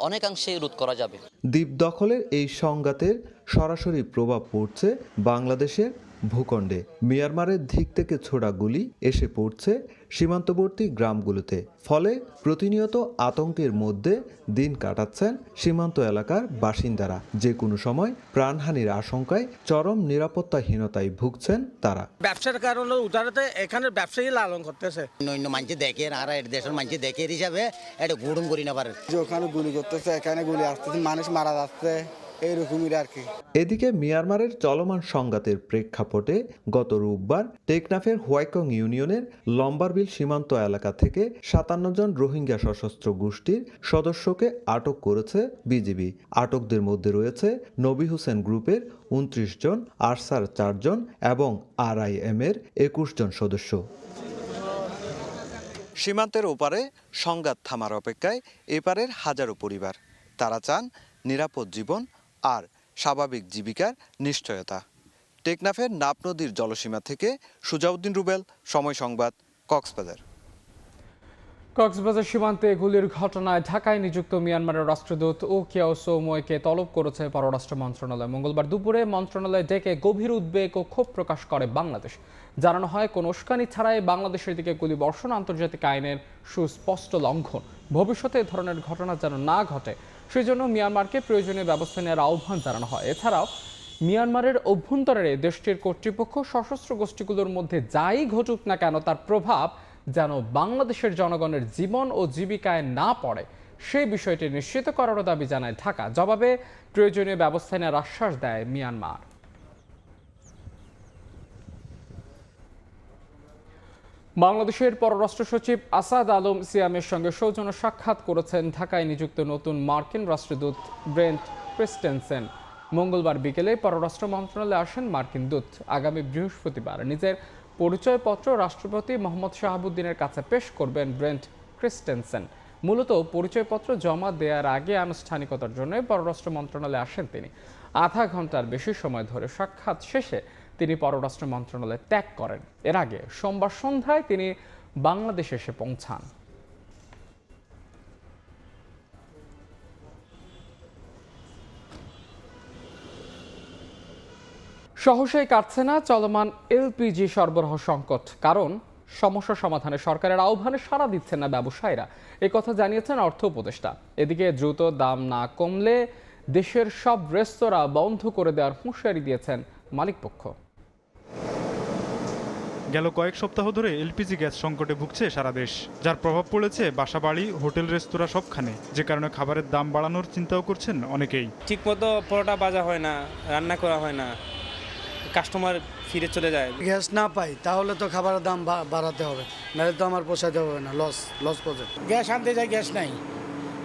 [SPEAKER 3] অনেকাংশে রোধ করা যাবে।
[SPEAKER 4] দ্বীপ দখলের এই সংঘাতের সরাসরি প্রভাব পড়ছে বাংলাদেশের ভূখণ্ডে। মিয়ানমারের দিক থেকে ছোড়া গুলি এসে পড়ছে সীমান্তবর্তী গ্রামগুলোতে। ফলে প্রতিনিয়ত আতঙ্কের মধ্যে দিন কাটাচ্ছেন সীমান্ত এলাকার বাসিন্দারা। যে কোনো সময় প্রাণহানির আশঙ্কায় চরম নিরাপত্তাহীনতায় ভুগছেন তারা।
[SPEAKER 23] ব্যবসার কারণে উদারতে এখানে ব্যবসায়ী লালন করতেছে।
[SPEAKER 24] অন্য মানুষ দেখে আর দেশের মানুষ দেখে হিসাবে এটা গুড়ুম করি না পারে।
[SPEAKER 23] ওখানে গুলি করতেছে, এখানে গুলি আসতেছে, মানুষ মারা যাচ্ছে, এইরকমই আর কি।
[SPEAKER 4] এদিকে মিয়ানমারের চলমান সংঘাতের প্রেক্ষাপটে গত রোববার টেকনাফের হোয়াইকং ইউনিয়নের লম্বারবিল সীমান্ত এলাকা থেকে 57 জন রোহিঙ্গা সশস্ত্র গোষ্ঠীর সদস্যকে আটক করেছে বিজিবি। আটকদের মধ্যে রয়েছে নবী হোসেন গ্রুপের 29 জন, আরসার 4 জন এবং RIM এর 21 জন সদস্য।
[SPEAKER 25] সীমান্তের ওপারে সংঘাত থামার অপেক্ষায় এপারের হাজারো পরিবার। তারা চান নিরাপদ জীবন আর স্বাভাবিক জীবিকার নিশ্চয়তা। টেকনাফের নাপ নদীর জলসীমা থেকে সুজাউদ্দিন রুবেল, সময় সংবাদ, কক্সবাজার।
[SPEAKER 1] কক্সবাজার সীমান্তে গুলির ঘটনায় ঢাকায় নিযুক্ত মিয়ানমারের রাষ্ট্রদূত ওকিয়াও সোময়কে তলব করেছে পররাষ্ট্র মন্ত্রণালয়। মঙ্গলবার দুপুরে মন্ত্রণালয় ডেকে গভীর উদ্বেগ ও ক্ষোভ প্রকাশ করে বাংলাদেশ। জানানো হয়, কোনো উস্কানি ছাড়াই বাংলাদেশের দিকে গুলি বর্ষণ আন্তর্জাতিক আইনের সুস্পষ্ট লঙ্ঘন। ভবিষ্যতে এ ধরনের ঘটনা যেন না ঘটে সেজন্য মিয়ানমারকে প্রয়োজনীয় ব্যবস্থা নেওয়ার আহ্বান জানানো হয়। এছাড়াও মিয়ানমারের অভ্যন্তরে দেশটির কর্তৃপক্ষ সশস্ত্র গোষ্ঠীগুলোর মধ্যে যাই ঘটুক না কেন তার প্রভাব যেন বাংলাদেশের জনগণের জীবন ও জীবিকায় না পড়ে সেই বিষয়টি নিশ্চিত করারও দাবি জানায় ঢাকা। জবাবে প্রয়োজনীয় ব্যবস্থা নেওয়ার আশ্বাস দেয় মিয়ানমার। বাংলাদেশের পররাষ্ট্র সচিব আসাদ আলম সিয়ামের সঙ্গে সৌজন্য সাক্ষাৎ করেছেন ঢাকায় নিযুক্ত নতুন মার্কিন রাষ্ট্রদূত ব্রেন্ট ক্রিস্টেনসেন। মঙ্গলবার বিকেলে পররাষ্ট্র মন্ত্রণালয়ে আসেন মার্কিন দূত। আগামী বৃহস্পতিবার নিজের পরিচয়পত্র রাষ্ট্রপতি মোহাম্মদ শাহাবুদ্দিনের কাছে পেশ করবেন ব্রেন্ট ক্রিস্টেনসেন। মূলত পরিচয়পত্র জমা দেওয়ার আগে আনুষ্ঠানিকতার জন্য পররাষ্ট্র মন্ত্রণালয়ে আসেন তিনি। আধা ঘন্টার বেশি সময় ধরে সাক্ষাৎ শেষে তিনি পররাষ্ট্র মন্ত্রণালয় ত্যাগ করেন। এর আগে সোমবার সন্ধ্যায় তিনি বাংলাদেশে এসে পৌঁছান। সহসাই কাটছে না চলমান এলপিজি সরবরাহ সংকট। কারণ সমস্যা সমাধানে সরকারের আহ্বানে সাড়া দিচ্ছেন না ব্যবসায়ীরা। এই কথা জানিয়েছেন অর্থ উপদেষ্টা। এদিকে দ্রুত দাম না কমলে দেশের সব রেস্তোরাঁ বন্ধ করে দেওয়ার হুঁশিয়ারি দিয়েছেন মালিকপক্ষ।
[SPEAKER 26] গেল কয়েক সপ্তাহ ধরে এলপিজি গ্যাস সংকটে ভুগছে সারা দেশ, যার প্রভাব পড়েছে বাসাবাড়ি, হোটেল, রেস্তোরাঁ সবখানে। যে কারণে খাবারের দাম বাড়ানোর চিন্তাও করছেন অনেকেই।
[SPEAKER 27] ঠিকমতো পরোটা ভাজা হয় না, রান্না করা হয় না, কাস্টমার ফিরে চলে যায়।
[SPEAKER 23] গ্যাস না পাই তাহলে তো খাবারের দাম বাড়াতে হবে, নাহলে তো আমার পোষাতে হবে না, লস প্রজেক্ট। গ্যাস আনতে যাই, গ্যাস নাই,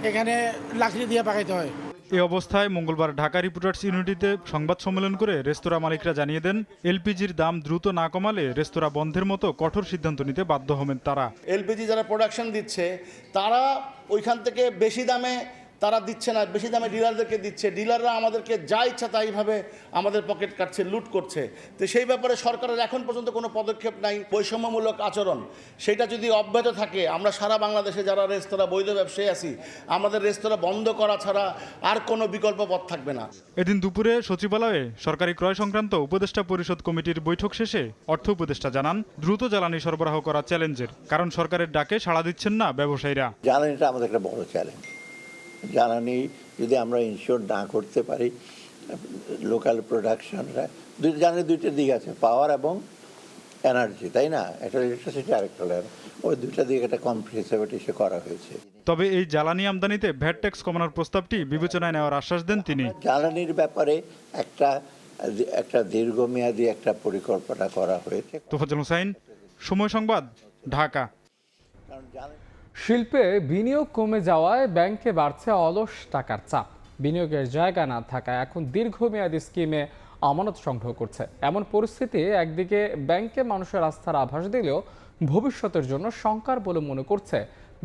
[SPEAKER 23] এখানে লাকড়ি দিয়ে পাকাইতে হয়।
[SPEAKER 26] এই অবস্থায় মঙ্গলবার ঢাকা রিপোর্টার্স ইউনিটিতে সংবাদ সম্মেলন করে রেস্তোরাঁ মালিকরা জানিয়ে দেন, এলপিজির দাম দ্রুত না কমালে রেস্তোরাঁ বন্ধের মতো কঠোর সিদ্ধান্ত নিতে বাধ্য হবেন তারা।
[SPEAKER 28] এলপিজি যারা প্রোডাকশন দিচ্ছে তারা ওইখান থেকে বেশি দামে
[SPEAKER 5] তারা দিচ্ছে না, বেশি দামে ডিলারদেরকে দিচ্ছে, ডিলাররা আমাদেরকে যা ইচ্ছা তাইভাবে আমাদের পকেট কাটছে, লুট করছে। তো সেই ব্যাপারে সরকারের এখন পর্যন্ত কোনো পদক্ষেপ নাই। বৈষম্যমূলক আচরণ সেটা যদি অব্যাহত থাকে, আমরা সারা বাংলাদেশে যারা রেস্তোরাঁ বৈধ ব্যবসায়ী আছি, আমাদের রেস্তোরাঁ বন্ধ করা ছাড়া আর কোনো বিকল্প পথ থাকবে না।
[SPEAKER 26] এদিন দুপুরে সচিবালয়ে সরকারি ক্রয় সংক্রান্ত উপদেষ্টা পরিষদ কমিটির বৈঠক শেষে অর্থ উপদেষ্টা জানান, দ্রুত জ্বালানি সরবরাহ করা চ্যালেঞ্জের, কারণ সরকারের ডাকে সাড়া দিচ্ছেন না ব্যবসায়ীরা।
[SPEAKER 6] জ্বালানিটা আমাদের একটা বড় চ্যালেঞ্জ। জ্বালানি যদি আমরা ইনশিওর না করতে পারি, লোকাল প্রোডাকশনরা জ্বালানির দুইটা দিক আছে, পাওয়ার এবং এনার্জি, তাই না? একটা ইলেকট্রিসিটি, আরেকটা ওই দুইটা দিকে একটা কম্প্রিহেন্সিভ করা হয়েছে।
[SPEAKER 26] তবে এই জ্বালানি আমদানিতে ভ্যাট ট্যাক্স কমানোর প্রস্তাবটি বিবেচনায় নেওয়ার আশ্বাস দেন তিনি।
[SPEAKER 6] জ্বালানির ব্যাপারে একটা দীর্ঘমেয়াদী একটা পরিকল্পনা করা হয়েছে।
[SPEAKER 26] তোফাজ্জল হোসাইন, সময় সংবাদ, ঢাকা।
[SPEAKER 1] শিল্পে বিনিয়োগ কমে যাওয়ায় ব্যাংকে বাড়ছে অলস টাকার চাপ। বিনিয়োগের জায়গা না থাকায় এখন দীর্ঘমেয়াদী স্কিমে আমানত সংগ্রহ করছে। এমন পরিস্থিতি একদিকে ব্যাংকে মানুষের আস্থার আভাস দিলেও ভবিষ্যতের জন্য শঙ্কার বলে মনে করছে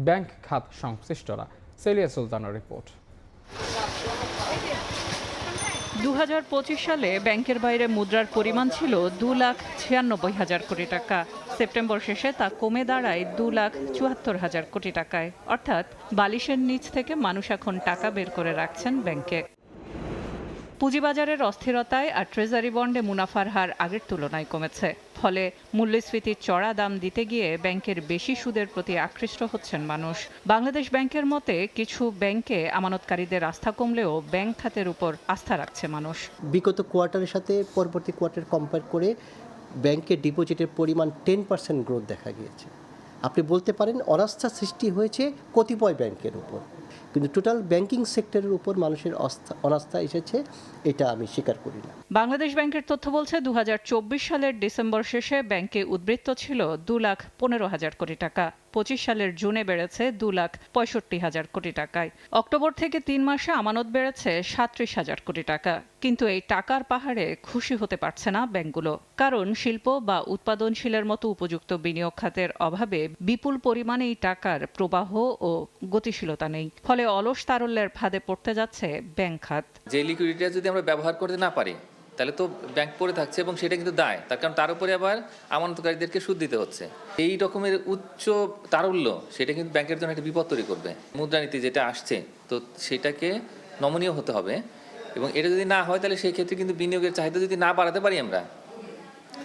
[SPEAKER 1] ব্যাংক খাত সংশ্লিষ্টরা। সেলিয়া সুলতানের রিপোর্ট।
[SPEAKER 7] 2025 সালে ব্যাংকের বাইরে মুদ্রার পরিমাণ ছিল 2,96,000 কোটি টাকা। সেপ্টেম্বর শেষে তা কমে দাঁড়ায় 2,74,000 কোটি টাকায়। অর্থাৎ বালিশের নিচ থেকে মানুষ এখন টাকা বের করে রাখছেন ব্যাংকে। পুঁজিবাজারের অস্থিরতায় আর ট্রেজারি বন্ডে মুনাফার হার আগের তুলনায় কমেছে। ফলে মূল্যস্ফীতির চড়া দাম দিতে গিয়ে ব্যাংকের বেশি সুদের প্রতি আকৃষ্ট হচ্ছেন মানুষ। বাংলাদেশ ব্যাংকের মতে কিছু ব্যাংকে আমানতকারীদের আস্থা কমলেও ব্যাংক খাতের উপর আস্থা রাখছে মানুষ।
[SPEAKER 8] বিগত কোয়ার্টারের সাথে পরবর্তী কোয়ার্টার কম্পেয়ার করে ব্যাংকের ডিপোজিটের পরিমাণ 10% গ্রোথ দেখা গিয়েছে। আপনি বলতে পারেন অনাস্থা সৃষ্টি হয়েছে কতিপয় ব্যাংকের উপর, কিন্তু টোটাল ব্যাংকিং সেক্টরের উপর মানুষের অনাস্থা এসেছে, এটা আমি স্বীকার করি না।
[SPEAKER 7] বাংলাদেশ ব্যাংকের তথ্য বলছে 2024 সালের ডিসেম্বর শেষে ব্যাংকে উদ্বৃত্ত ছিল 2,15,000 কোটি টাকা। 25 সালের জুনে বেড়েছে 2,65,000 কোটি টাকায়। অক্টোবর থেকে 3 মাসে আমানত বেড়েছে 37,000 কোটি টাকা। কিন্তু এই টাকার পাহাড়ে খুশি হতে পারছে না ব্যাংকগুলো, কারণ শিল্প বা উৎপাদনশীলের মতো উপযুক্ত বিনিয়োগ খাতের অভাবে বিপুল পরিমাণে এই টাকার প্রবাহ ও গতিশীলতা নেই। ফলে অলস তারল্যের ফাঁদে পড়তে যাচ্ছে ব্যাংক খাত।
[SPEAKER 9] যে লিকুইডিটিটা যদি আমরা ব্যবহার করতে না পারি, তাহলে তো ব্যাংক পড়ে থাকছে এবং সেটা কিন্তু দায়, তার কারণ তার উপরে আবার আমানতকারীদেরকে সুদ দিতে হচ্ছে। এই রকমের উচ্চ তারল্য সেটা কিন্তু ব্যাংকের জন্য একটা বিপদ তৈরি করবে। মুদ্রানীতি যেটা আসছে, তো সেটাকে নমনীয় হতে হবে, এবং এটা যদি না হয় তাহলে সেই ক্ষেত্রে কিন্তু বিনিয়োগের চাহিদা যদি না বাড়াতে পারি আমরা,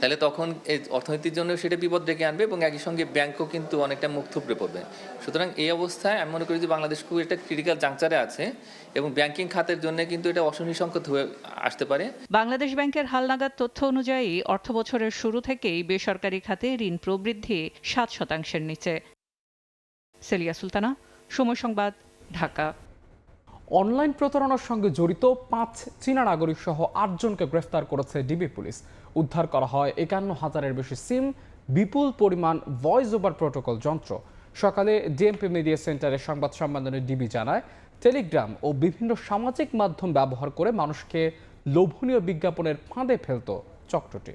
[SPEAKER 9] তাহলে তখন এই অর্থনীতির জন্য সেটা বিপদ ডেকে আনবে এবং একই সঙ্গে ব্যাংকও কিন্তু অনেকটা মুখ থুবড়ে পড়বে। সুতরাং এই অবস্থায় আমি মনে করি যে বাংলাদেশ খুব একটা ক্রিটিক্যাল জাংচারে আছে এবং ব্যাংকিং খাতের জন্য কিন্তু এটা অশনি সংকট হয়ে আসতে পারে।
[SPEAKER 7] বাংলাদেশ ব্যাংকের হালনাগাদ তথ্য অনুযায়ী অর্থ বছরের শুরু থেকেই বেসরকারি খাতে ঋণ প্রবৃদ্ধি 7% নিচে। সেলিয়া সুলতানা, সময় সংবাদ, ঢাকা।
[SPEAKER 1] অনলাইন প্রতারণার সঙ্গে জড়িত 5 চীনা নাগরিক সহ 8 জনকে গ্রেফতার করেছে ডিবি পুলিশ। উদ্ধার করা হয় 51,000-এর বেশি সিম, বিপুল পরিমাণ ভয়েস ওভার প্রোটোকল যন্ত্র। সকালে ডিএমপি মিডিয়া সেন্টারে সংবাদ সম্মেলনে ডিবি জানায়, টেলিগ্রাম ও বিভিন্ন সামাজিক মাধ্যম ব্যবহার করে মানুষকে লোভনীয় বিজ্ঞাপনের ফাঁদে ফেলত চক্রটি।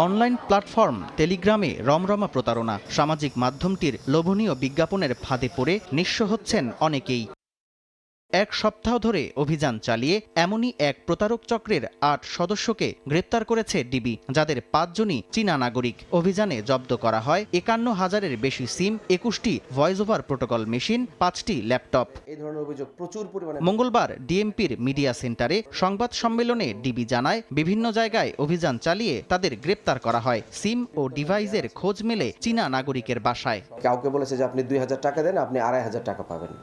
[SPEAKER 10] অনলাইন প্ল্যাটফর্ম টেলিগ্রামে রমরমা প্রতারণা। সামাজিক মাধ্যমটির লোভনীয় বিজ্ঞাপনের ফাঁদে পড়ে নিঃস্ব হচ্ছেন অনেকেই। 1 সপ্তাহ ধরে অভিযান চালিয়ে এমনই এক প্রতারক চক্রের 8 সদস্যকে গ্রেপ্তার করেছে ডিবি, যাদের 5 জনই চীনা নাগরিক। অভিযানে জব্দ করা হয় 51,000-এর বেশি সিম, 21টি ভয়েস ওভার প্রোটোকল মেশিন, 5টি ল্যাপটপ।
[SPEAKER 11] এই ধরনের অভিযোগ প্রচুর পরিমাণে।
[SPEAKER 10] মঙ্গলবার ডিএমপির মিডিয়া সেন্টারে সংবাদ সম্মেলনে ডিবি জানায়, বিভিন্ন জায়গায় অভিযান চালিয়ে তাদের গ্রেপ্তার করা হয়। সিম ও ডিভাইসের খোঁজ মেলে চীনা নাগরিকের বাসায়।
[SPEAKER 11] কাউকে বলেছে যে আপনি 2,000 টাকা দেন, আপনি 2,500 টাকা পাবেন।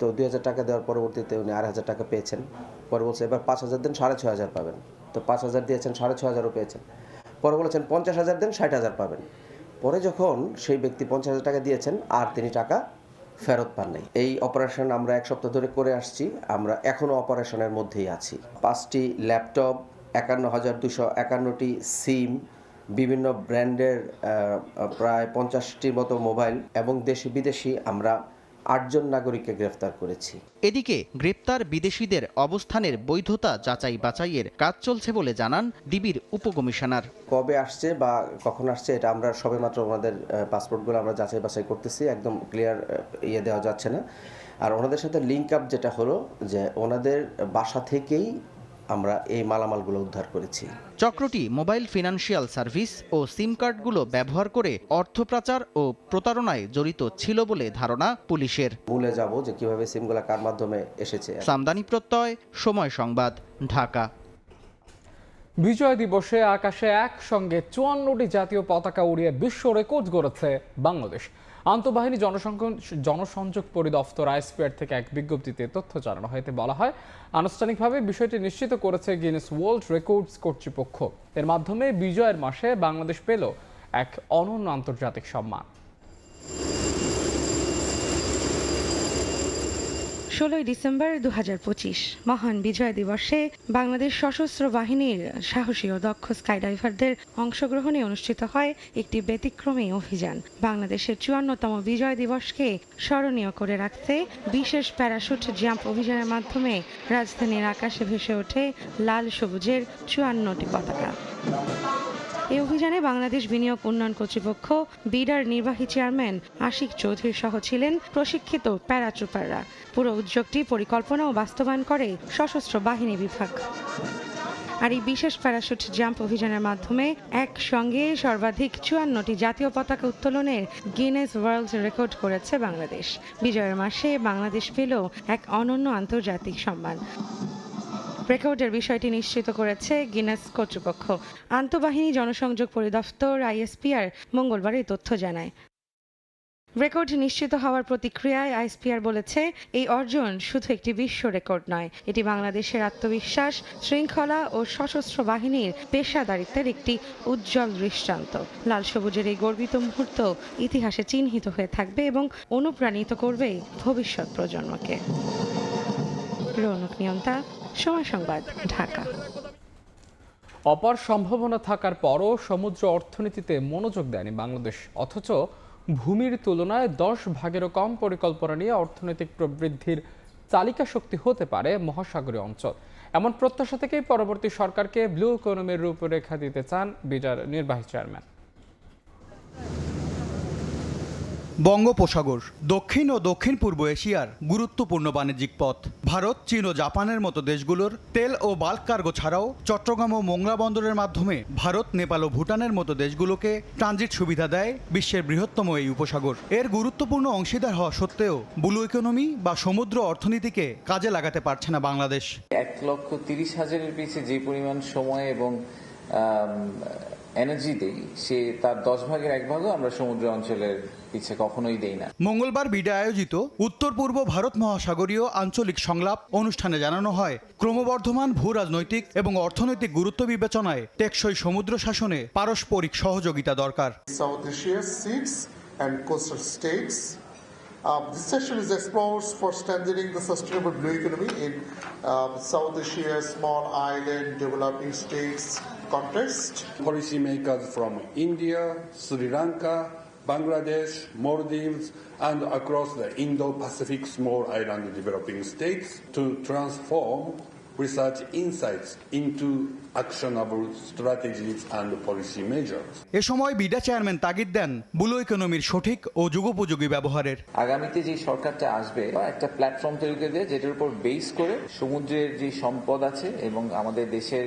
[SPEAKER 11] তো 2,000 টাকা দেওয়ার পরবর্তীতে উনি 2,500 টাকা পেয়েছেন। পরে বলছে এবার 5,000 দেন, 6,500 পাবেন। তো 5,000 দিয়েছেন, 6,500 পেয়েছেন। পরে বলেছেন 50,000 দেন, 60,000 পাবেন। পরে যখন সেই ব্যক্তি 50,000 টাকা দিয়েছেন, আর তিনি টাকা ফেরত পান নাই। এই অপারেশন আমরা 1 সপ্তাহ ধরে করে আসছি। আমরা এখনও অপারেশনের মধ্যেই আছি। 5টি ল্যাপটপ, 51,251টি সিম, বিভিন্ন ব্র্যান্ডের প্রায় 50টির মতো মোবাইল এবং দেশি বিদেশি আমরা 8 জন নাগরিককে গ্রেফতার করেছি।
[SPEAKER 10] এদিকে গ্রেপ্তার বিদেশিদের অবস্থানের বৈধতা যাচাই বাছাইয়ের কাজ চলছে বলে জানান ডিবির উপকমিশনার।
[SPEAKER 11] কবে আসছে বা কখন আসছে এটা আমরা সবেমাত্র ওনাদের পাসপোর্টগুলো আমরা যাচাই বাছাই করতেছি, একদম ক্লিয়ার দেওয়া যাচ্ছে না। আর ওনাদের সাথে লিঙ্ক আপ যেটা হলো যে ওনাদের বাসা থেকেই আমরা এই মালামালগুলো উদ্ধার করেছি।
[SPEAKER 10] চক্রটি মোবাইল ফিনান্সিয়াল সার্ভিস ও সিম কার্ডগুলো ব্যবহার করে অর্থ পাচার ও প্রতারণায় জড়িত ছিল বলে ধারণা পুলিশের।
[SPEAKER 11] ভুলে যাব যে কিভাবে সিমগুলো কার মাধ্যমে এসেছে।
[SPEAKER 10] সামদানি প্রত্যয়, সময় সংবাদ, ঢাকা।
[SPEAKER 1] বিজয় দিবসে আকাশে একসঙ্গে 54টি জাতীয় পতাকা উড়িয়ে বিশ্ব রেকর্ড গড়েছে বাংলাদেশ। আন্তঃবাহিনী জনসংযোগ পরিদপ্তর আইএসপিআর থেকে এক বিজ্ঞপ্তিতে তথ্য জানানো হয়। এতে বলা হয়, আনুষ্ঠানিকভাবে বিষয়টি নিশ্চিত করেছে গিনেস ওয়ার্ল্ড রেকর্ডস কর্তৃপক্ষ। এর মাধ্যমে বিজয়ের মাসে বাংলাদেশ পেল এক অনন্য আন্তর্জাতিক সম্মান।
[SPEAKER 12] 16 ডিসেম্বর 2025 মহান বিজয় দিবসে বাংলাদেশ সশস্ত্র বাহিনীর সাহসী ও দক্ষ স্কাইডাইভারদের অংশগ্রহণে অনুষ্ঠিত হয় একটি ব্যতিক্রমী অভিযান। বাংলাদেশের 54তম বিজয় দিবসকে স্মরণীয় করে রাখতে বিশেষ প্যারাশুট জাম্প অভিযানের মাধ্যমে রাজধানীর আকাশে ভেসে ওঠে লাল সবুজের 54টি পতাকা। এই অভিযানে বাংলাদেশ বিনিয়োগ উন্নয়ন কর্তৃপক্ষ বিডার নির্বাহী চেয়ারম্যান আশিক চৌধুরী সহ ছিলেন প্রশিক্ষিত প্যারাট্রুপাররা। পুরো উদ্যোগটি পরিকল্পনা ও বাস্তবায়ন করে সশস্ত্র বাহিনী বিভাগ। আর এই বিশেষ প্যারাশুট জাম্প অভিযানের মাধ্যমে একসঙ্গে সর্বাধিক 54টি জাতীয় পতাকা উত্তোলনের গিনেস ওয়ার্ল্ড রেকর্ড করেছে বাংলাদেশ। বিজয়ের মাসে বাংলাদেশ পেল এক অনন্য আন্তর্জাতিক সম্মান। রেকর্ডের বিষয়টি নিশ্চিত করেছে গিনেস কর্তৃপক্ষ। আন্তঃবাহিনী জনসংযোগ পরিদপ্তর আইএসপিআর মঙ্গলবার এই তথ্য জানায়। রেকর্ড নিশ্চিত হওয়ার প্রতিক্রিয়ায় আইএসপিআর বলেছে, এই অর্জন শুধু একটি বিশ্ব রেকর্ড নয়, এটি বাংলাদেশের আত্মবিশ্বাস, শৃঙ্খলা ও সশস্ত্র বাহিনীর পেশাদারিত্বের একটি উজ্জ্বল দৃষ্টান্ত। লাল সবুজের এই গর্বিত মুহূর্ত ইতিহাসে চিহ্নিত হয়ে থাকবে এবং অনুপ্রাণিত করবে ভবিষ্যৎ প্রজন্মকে। রৌনক নিয়ন্তা, সময় সংবাদ, ঢাকা।
[SPEAKER 1] অপার সম্ভাবনা থাকার পরও সমুদ্র অর্থনীতিতে মনোযোগ দেয়নি বাংলাদেশ। অথচ ভূমির তুলনায় 10 ভাগেরও কম পরিকল্পনা নিয়ে অর্থনৈতিক প্রবৃদ্ধির চালিকা শক্তি হতে পারে মহাসাগরীয় অঞ্চল। এমন প্রত্যাশা থেকেই পরবর্তী সরকারকে ব্লু ইকোনমির রূপরেখা দিতে চান বিডার নির্বাহী চেয়ারম্যান।
[SPEAKER 13] বঙ্গোপসাগর দক্ষিণ ও দক্ষিণ পূর্ব এশিয়ার গুরুত্বপূর্ণ বাণিজ্যিক পথ। ভারত, চীন ও জাপানের মতো দেশগুলোর তেল ও বাল্ক কার্গো ছাড়াও চট্টগ্রাম ও মোংলা বন্দরের মাধ্যমে ভারত, নেপাল ও ভুটানের মতো দেশগুলোকে ট্রানজিট সুবিধা দেয় বিশ্বের বৃহত্তম এই উপসাগর। এর গুরুত্বপূর্ণ অংশীদার হওয়া সত্ত্বেও ব্লু ইকোনমি বা সমুদ্র অর্থনীতিকে কাজে লাগাতে পারছে না বাংলাদেশ।
[SPEAKER 9] 1,30,000-এর পিছিয়ে যে পরিমাণ সময় এবং এনার্জি দেই, সে তার 10 ভাগের 1 ভাগও আমরা সমুদ্র অঞ্চলের পিছে কখনোই দেই না।
[SPEAKER 13] মঙ্গলবার বিডা আয়োজিত উত্তর পূর্ব ভারত মহাসাগরীয় আঞ্চলিক সংলাপ অনুষ্ঠানে জানানো হয়, ক্রমবর্ধমান ভূ রাজনৈতিক এবং অর্থনৈতিক গুরুত্ব বিবেচনায় টেকসই সমুদ্র শাসনে পারস্পরিক সহযোগিতা দরকার।
[SPEAKER 14] South Asia seats and coastal states. This session is explores for strengthening the sustainable blue economy in South Asia, small island developing states context.
[SPEAKER 15] Policymakers from India, Sri Lanka, Bangladesh, Maldives, and across the Indo-Pacific small island developing states to transform research insights into actionable strategies and policy measures.
[SPEAKER 13] এ সময় বিডা চেয়ারম্যান তাগিদ দেন ব্লু ইকোনমির সঠিক ও যুগোপযোগী ব্যবহারের।
[SPEAKER 9] আগামীতে যে সরকারটা আসবে একটা প্ল্যাটফর্ম তৈরি করে দিয়ে যেটার উপর বেস করে সমুদ্রের যে সম্পদ আছে এবং আমাদের দেশের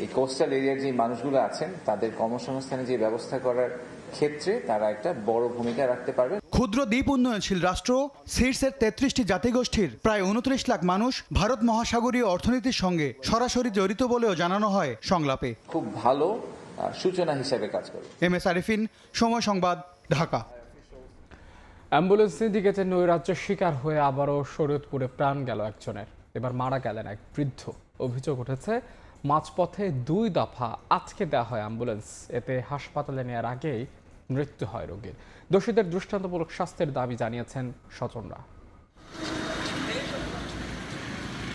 [SPEAKER 9] এই কোস্টাল এরিয়ার যে মানুষগুলো আছেন তাদের কর্মসংস্থানের যে ব্যবস্থা করার ক্ষেত্রে তারা একটা বড় ভূমিকা রাখতে পারবে।
[SPEAKER 13] ক্ষুদ্র দ্বীপ উন্নয়নশীল রাষ্ট্র সিডসের 33টি জাতিগোষ্ঠীর প্রায় 29 লাখ মানুষ ভারত মহাসাগরীয় অর্থনীতির সঙ্গে সরাসরি জড়িত বলেও জানানো হয় সংলাপে।
[SPEAKER 9] খুব ভালো সূচনা হিসেবে কাজ করে।
[SPEAKER 13] MS আরিফিন, সময় সংবাদ, ঢাকা।
[SPEAKER 1] অ্যাম্বুলেন্স সিন্ডিকেটের নৈরাজ্যের শিকার হয়ে আবারও শরীয়তপুরে প্রাণ গেল একজনের। এবার মারা গেলেন এক বৃদ্ধ। অভিযোগ উঠেছে, মাঝপথে 2 দফা আটকে দেওয়া হয় অ্যাম্বুলেন্স। এতে হাসপাতালে নেওয়ার আগেই মৃত্যু হয় রোগীর। দোষীদের দৃষ্টান্তমূলক শাস্তির দাবি জানিয়েছেন স্বজনরা।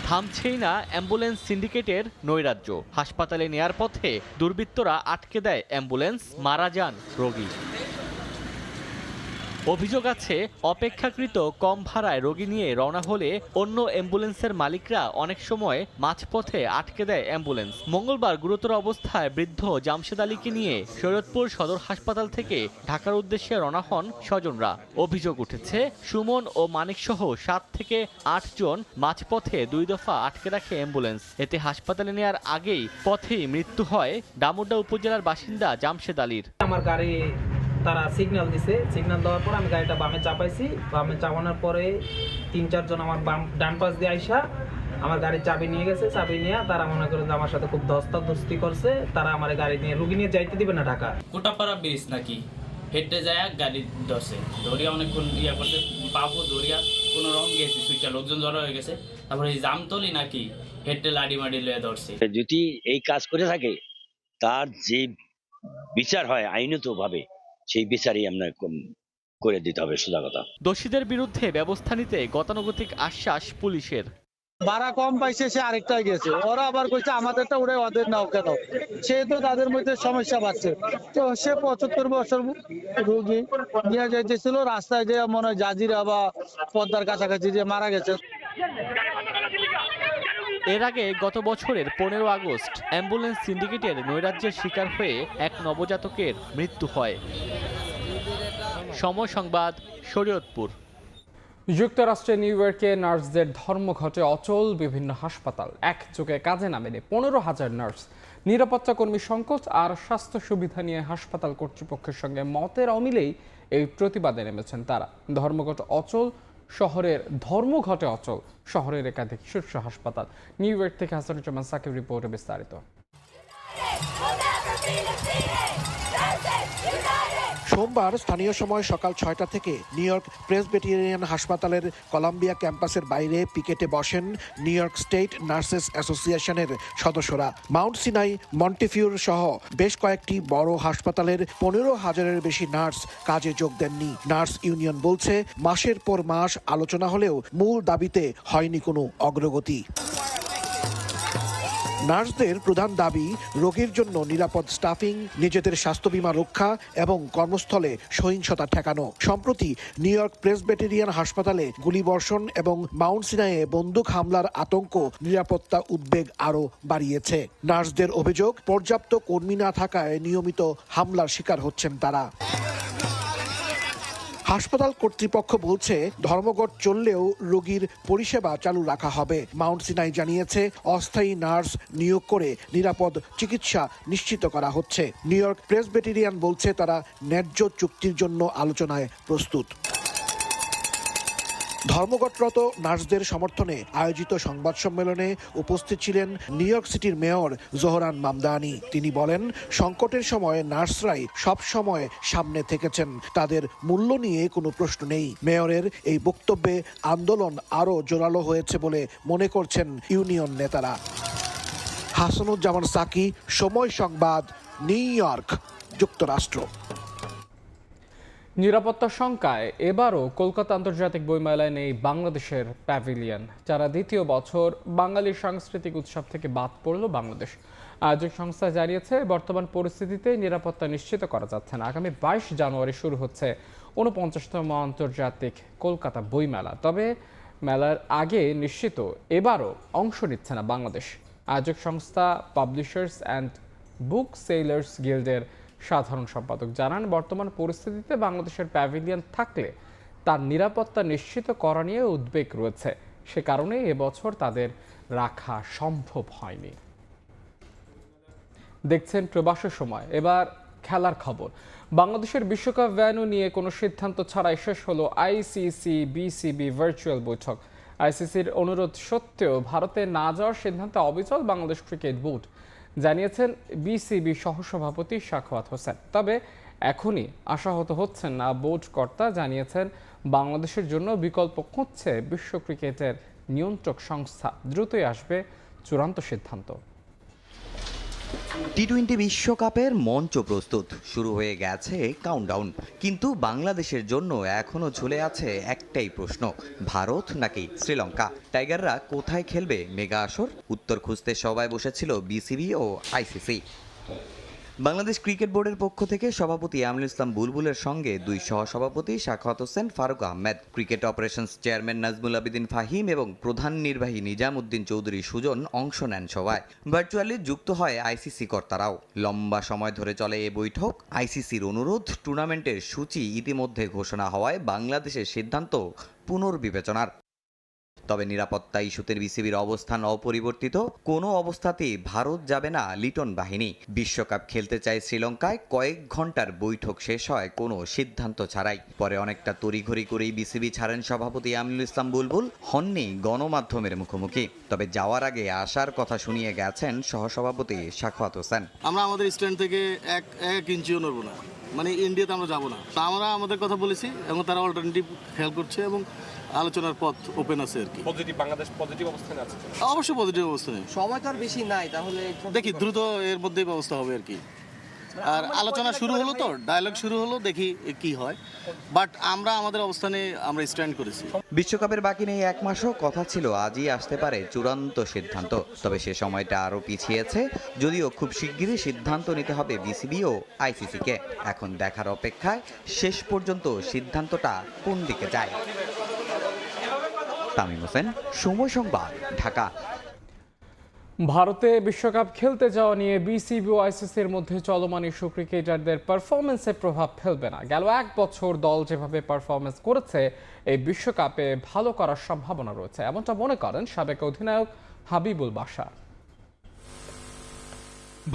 [SPEAKER 17] থামছেই না অ্যাম্বুলেন্স সিন্ডিকেটের নৈরাজ্য। হাসপাতালে নেয়ার পথে দুর্বৃত্তরা আটকে দেয় অ্যাম্বুলেন্স, মারা যান রোগী। অভিযোগ আছে অপেক্ষাকৃত কম ভাড়ায় রোগী নিয়ে রওনা হলে অন্য অ্যাম্বুলেন্সের মালিকরা অনেক সময় মাঝপথে আটকে দেয় অ্যাম্বুলেন্স। মঙ্গলবার গুরুতর অবস্থায় বৃদ্ধ জামশেদ আলীকে নিয়ে শরীয়তপুর সদর হাসপাতাল থেকে ঢাকার উদ্দেশ্যে রওনা হন স্বজনরা। অভিযোগ উঠেছে সুমন ও মানিক সহ 7 থেকে 8 জন মাঝপথে 2 দফা আটকে রাখে অ্যাম্বুলেন্স। এতে হাসপাতালে নেওয়ার আগেই পথেই মৃত্যু হয় ডামুড্যা উপজেলার বাসিন্দা জামশেদ আলীর।
[SPEAKER 2] আমার গাড়ি তারা সিগন্যাল দিছে, সিগন্যাল দেওয়ার পর আমি গাড়িটা বামে চাপাইছি, বামে চাপানোর পরে 3-4 জন আমার ডান পাশ দিয়ে আইসা আমার গাড়ির চাবি নিয়ে গেছে। চাবি নিয়ে তারা মনে করে যে আমার সাথে খুব ধস্তাধস্তি করছে। তারা আমার গাড়ি নিয়ে রুগী নিয়ে যাইতে দিবে না ঢাকা।
[SPEAKER 16] কোটাপাড়া ব্রিজ নাকি হেঁটে যায় গাড়ি ধরছে, ধরিয়া অনেকক্ষণ ইয়া করছে, পাবো ধরিয়া কোনো রকম গেছি সুইচটা, লোকজন জড়ো হয়ে গেছে। তারপরে এই জামতলি নাকি হেঁটে লাডি মাডি লয়ে ধরছে।
[SPEAKER 18] যদি এই কাজ করে থাকে তার যে বিচার হয় আইনত-ভাবে, সেই বিচারই আমরা করে দিতে হবে, সোজা কথা।
[SPEAKER 17] দোষীদের বিরুদ্ধে ব্যবস্থা নিতে গতানুগতিক আশ্বাস পুলিশের।
[SPEAKER 23] ভাড়া কম পাইছে সে আরেকটাই গেছে, ওরা আবার কইছে আমাদেরটা উড়ে ওদের নাও কেন, সেহেতু তাদের মধ্যে সমস্যা বাড়ছে। তো সে 75 বছর রোগী নিয়ে যাইতেছিল, রাস্তায় যে মনে হয় জাজিরা বা পদ্মার কাছাকাছি যে মারা গেছে।
[SPEAKER 17] এর আগে গত বছরের 15 আগস্ট অ্যাম্বুলেন্স সিন্ডিকেটের নৈরাজ্যের শিকার হয়ে এক নবজাতকের মৃত্যু হয়। সময় সংবাদ, শরীয়তপুর।
[SPEAKER 1] যুক্তরাষ্ট্রে নিউ ইয়র্কে নার্সদের ধর্মঘটে অচল বিভিন্ন হাসপাতাল। একযোগে কাজে নামেনি 15,000 নার্স। নিরাপত্তা কর্মী সংকট আর স্বাস্থ্য সুবিধা নিয়ে হাসপাতাল কর্তৃপক্ষের সঙ্গে মতের অমিলেই এই প্রতিবাদে নেমেছেন তারা। ধর্মঘটে অচল শহরের একাধিক শীর্ষ হাসপাতাল। নিউ ইয়র্ক থেকে হাসানুজ্জামান সাকিব রিপোর্টে বিস্তারিত।
[SPEAKER 19] সোমবার স্থানীয় সময় সকাল 6টা থেকে নিউ ইয়র্ক প্রেসবিটেরিয়ান হাসপাতালের কলাম্বিয়া ক্যাম্পাসের বাইরে পিকেটে বসেন নিউ ইয়র্ক স্টেট নার্সেস অ্যাসোসিয়েশনের সদস্যরা। মাউন্ট সিনাই, মন্টিফিউর সহ বেশ কয়েকটি বড় হাসপাতালের 15,000-এর বেশি নার্স কাজে যোগ দেননি। নার্স ইউনিয়ন বলছে, মাসের পর মাস আলোচনা হলেও মূল দাবিতে হয়নি কোনো অগ্রগতি। নার্সদের প্রধান দাবি রোগীর জন্য নিরাপদ স্টাফিং, নিজেদের স্বাস্থ্য বীমা রক্ষা এবং কর্মস্থলে সহিংসতা ঠেকানো। সম্প্রতি নিউ ইয়র্ক প্রেসবিটেরিয়ান হাসপাতালে গুলিবর্ষণ এবং মাউন্ট সিনাইয়ে বন্দুক হামলার আতঙ্ক নিরাপত্তা উদ্বেগ আরও বাড়িয়েছে। নার্সদের অভিযোগ, পর্যাপ্ত কর্মী না থাকায় নিয়মিত হামলার শিকার হচ্ছেন তারা। হাসপাতাল কর্তৃপক্ষ বলছে, ধর্মঘট চললেও রোগীর পরিষেবা চালু রাখা হবে। মাউন্ট সিনাই জানিয়েছে, অস্থায়ী নার্স নিয়োগ করে নিরাপদ চিকিৎসা নিশ্চিত করা হচ্ছে। নিউ ইয়র্ক প্রেসবিটেরিয়ান বলছে, তারা ন্যায্য চুক্তির জন্য আলোচনায় প্রস্তুত। ধর্মঘটরত নার্সদের সমর্থনে আয়োজিত সংবাদ সম্মেলনে উপস্থিত ছিলেন নিউ ইয়র্ক সিটির মেয়র জোহরান মামদানি। তিনি বলেন, সংকটের সময় নার্সরাই সব সময় সামনে থেকেছেন, তাদের মূল্য নিয়ে কোনো প্রশ্ন নেই। মেয়রের এই বক্তব্যে আন্দোলন আরও জোরালো হয়েছে বলে মনে করছেন ইউনিয়ন নেতারা। হাসানুজ্জামান সাকি, সময় সংবাদ, নিউ ইয়র্ক, যুক্তরাষ্ট্র।
[SPEAKER 1] নিরাপত্তা শঙ্কায় এবারও কলকাতা আন্তর্জাতিক বইমেলায় নেই বাংলাদেশের প্যাভিলিয়ন। যারা দ্বিতীয় বছর বাঙালি সাংস্কৃতিক উৎসব থেকে বাদ পড়ল বাংলাদেশ। আয়োজক সংস্থা জানিয়েছে, বর্তমান পরিস্থিতিতে নিরাপত্তা নিশ্চিত করা যাচ্ছে না। আগামী 22 জানুয়ারি শুরু হচ্ছে 49তম আন্তর্জাতিক কলকাতা বইমেলা। তবে মেলার আগে নিশ্চিত এবারও অংশ নিচ্ছে না বাংলাদেশ। আয়োজক সংস্থা পাবলিশার্স অ্যান্ড বুক সেলার্স গিল্ডের সাধারণ সম্পাদক জানান, বর্তমান পরিস্থিতিতে বাংলাদেশের প্যাভিলিয়ন থাকলে তার নিরাপত্তা নিশ্চিত করা নিয়ে উদ্বেগ রয়েছে। সে কারণে এবছর তাদের রাখা সম্ভব হয়নি। দেখছেন প্রবাসের সময়। এবার খেলার খবর। বাংলাদেশের বিশ্বকাপ ভেন্যু নিয়ে কোনো সিদ্ধান্ত ছাড়াই শেষ হলো আইসিসি বিসিবি ভার্চুয়াল বৈঠক। আইসিসির অনুরোধ সত্ত্বেও ভারতে না যাওয়ার সিদ্ধান্তে অবিচল বাংলাদেশ ক্রিকেট বোর্ড, জানিয়েছেন বিসিবি সহসভাপতি সাখাওয়াত হোসেন। তবে এখনই আশাহত হচ্ছেন না বোর্ড কর্তা, জানিয়েছেন বাংলাদেশের জন্য বিকল্প খুঁজছে বিশ্ব ক্রিকেটের নিয়ন্ত্রক সংস্থা। দ্রুতই আসবে চূড়ান্ত সিদ্ধান্ত।
[SPEAKER 20] টি-20 বিশ্বকাপের মঞ্চ প্রস্তুত, শুরু হয়ে গেছে কাউন্টডাউন। কিন্তু বাংলাদেশের জন্য এখনো ঝুলে আছে একটাই প্রশ্ন, ভারত নাকি শ্রীলঙ্কা? টাইগাররা কোথায় খেলবে মেগা আসর? উত্তর খুঁজতে সবাই বসেছিল বিসিবি ও আইসিসি। বাংলাদেশ ক্রিকেট বোর্ডের পক্ষ থেকে সভাপতি আমনুল ইসলাম বুলবুলের সঙ্গে 2 সহসভাপতি Sakhawat Hossain, Faruk Ahmed, cricket operations chairman Nazmul Abedin Fahim এবং প্রধান নির্বাহী নিজাম উদ্দিন চৌধুরী সুজন অংশ নেন সভায়। ভার্চুয়ালি যুক্ত হয় আইসিসি কর্তারাও। লম্বা সময় ধরে চলে এ বৈঠক। আইসিসির অনুরোধ, টুর্নামেন্টের সূচি ইতিমধ্যে ঘোষণা হওয়ায় বাংলাদেশের সিদ্ধান্ত পুনর্বিবেচনার। তবে নিরাপত্তা ইস্যুতে বিসিবির অবস্থান অপরিবর্তিত। কোনো অবস্থাতেই ভারত যাবে না লিটন বাহিনী। বিশ্বকাপ খেলতে চায় শ্রীলঙ্কায়। কয়েক ঘন্টার বৈঠক শেষ হয় কোনো সিদ্ধান্ত ছাড়াই। পরে অনেকটা তড়িঘড়ি করেই বিসিবি ছাড়েন সভাপতি আমনুল ইসলাম বুলবুল। হননি গণমাধ্যমের মুখোমুখি। তবে যাওয়ার আগে আসার কথা শুনিয়ে গেছেন সহসভাপতি সাখাওয়াত হোসেন।
[SPEAKER 5] আমরা আমাদের স্ট্যান্ড থেকে এক ইঞ্চিও নড়ব না, মানে ইন্ডিয়াতে আমরা যাব না। আমরা আমাদের কথা বলেছি এবং তারা অল্টারনেটিভ খেয়াল করছে এবং আলোচনার পথ ওপেন আছে আর কি।
[SPEAKER 3] বাংলাদেশ পজিটিভ অবস্থানে আছে,
[SPEAKER 5] অবশ্যই পজিটিভ অবস্থানে।
[SPEAKER 3] সময় তো আর বেশি নাই, তাহলে
[SPEAKER 5] দেখি দ্রুত এর মধ্যেই ব্যবস্থা হবে আর কি। আর আলোচনা শুরু হলো, তো ডায়ালগ শুরু হলো, দেখি কি হয়। বাট আমরা আমাদের অবস্থানে আমরা স্ট্যান্ড করেছি।
[SPEAKER 20] বিশ্বকাপের বাকি নেই 1 মাসও। কথা ছিল আজই আসতে পারে চূড়ান্ত সিদ্ধান্ত। তবে সে সময়টা আরও পিছিয়েছে। যদিও খুব শিগগিরই সিদ্ধান্ত নিতে হবে বিসিবি ও আইসিসিকে। এখন দেখার অপেক্ষায় শেষ পর্যন্ত সিদ্ধান্তটা কোন দিকে যায়। তামিম হোসেন, সময় সংবাদ, ঢাকা।
[SPEAKER 1] ভারতে বিশ্বকাপ খেলতে যাওয়া নিয়ে বিসিবি ও আইসিসির মধ্যে চলমান ইস্যু ক্রিকেটারদের পারফরমেন্সে প্রভাব ফেলবে না। গেল 1 বছর দল যেভাবে পারফরমেন্স করেছে, এই বিশ্বকাপে ভালো করার সম্ভাবনা রয়েছে, এমনটা মনে করেন সাবেক অধিনায়ক হাবিবুল বাশার।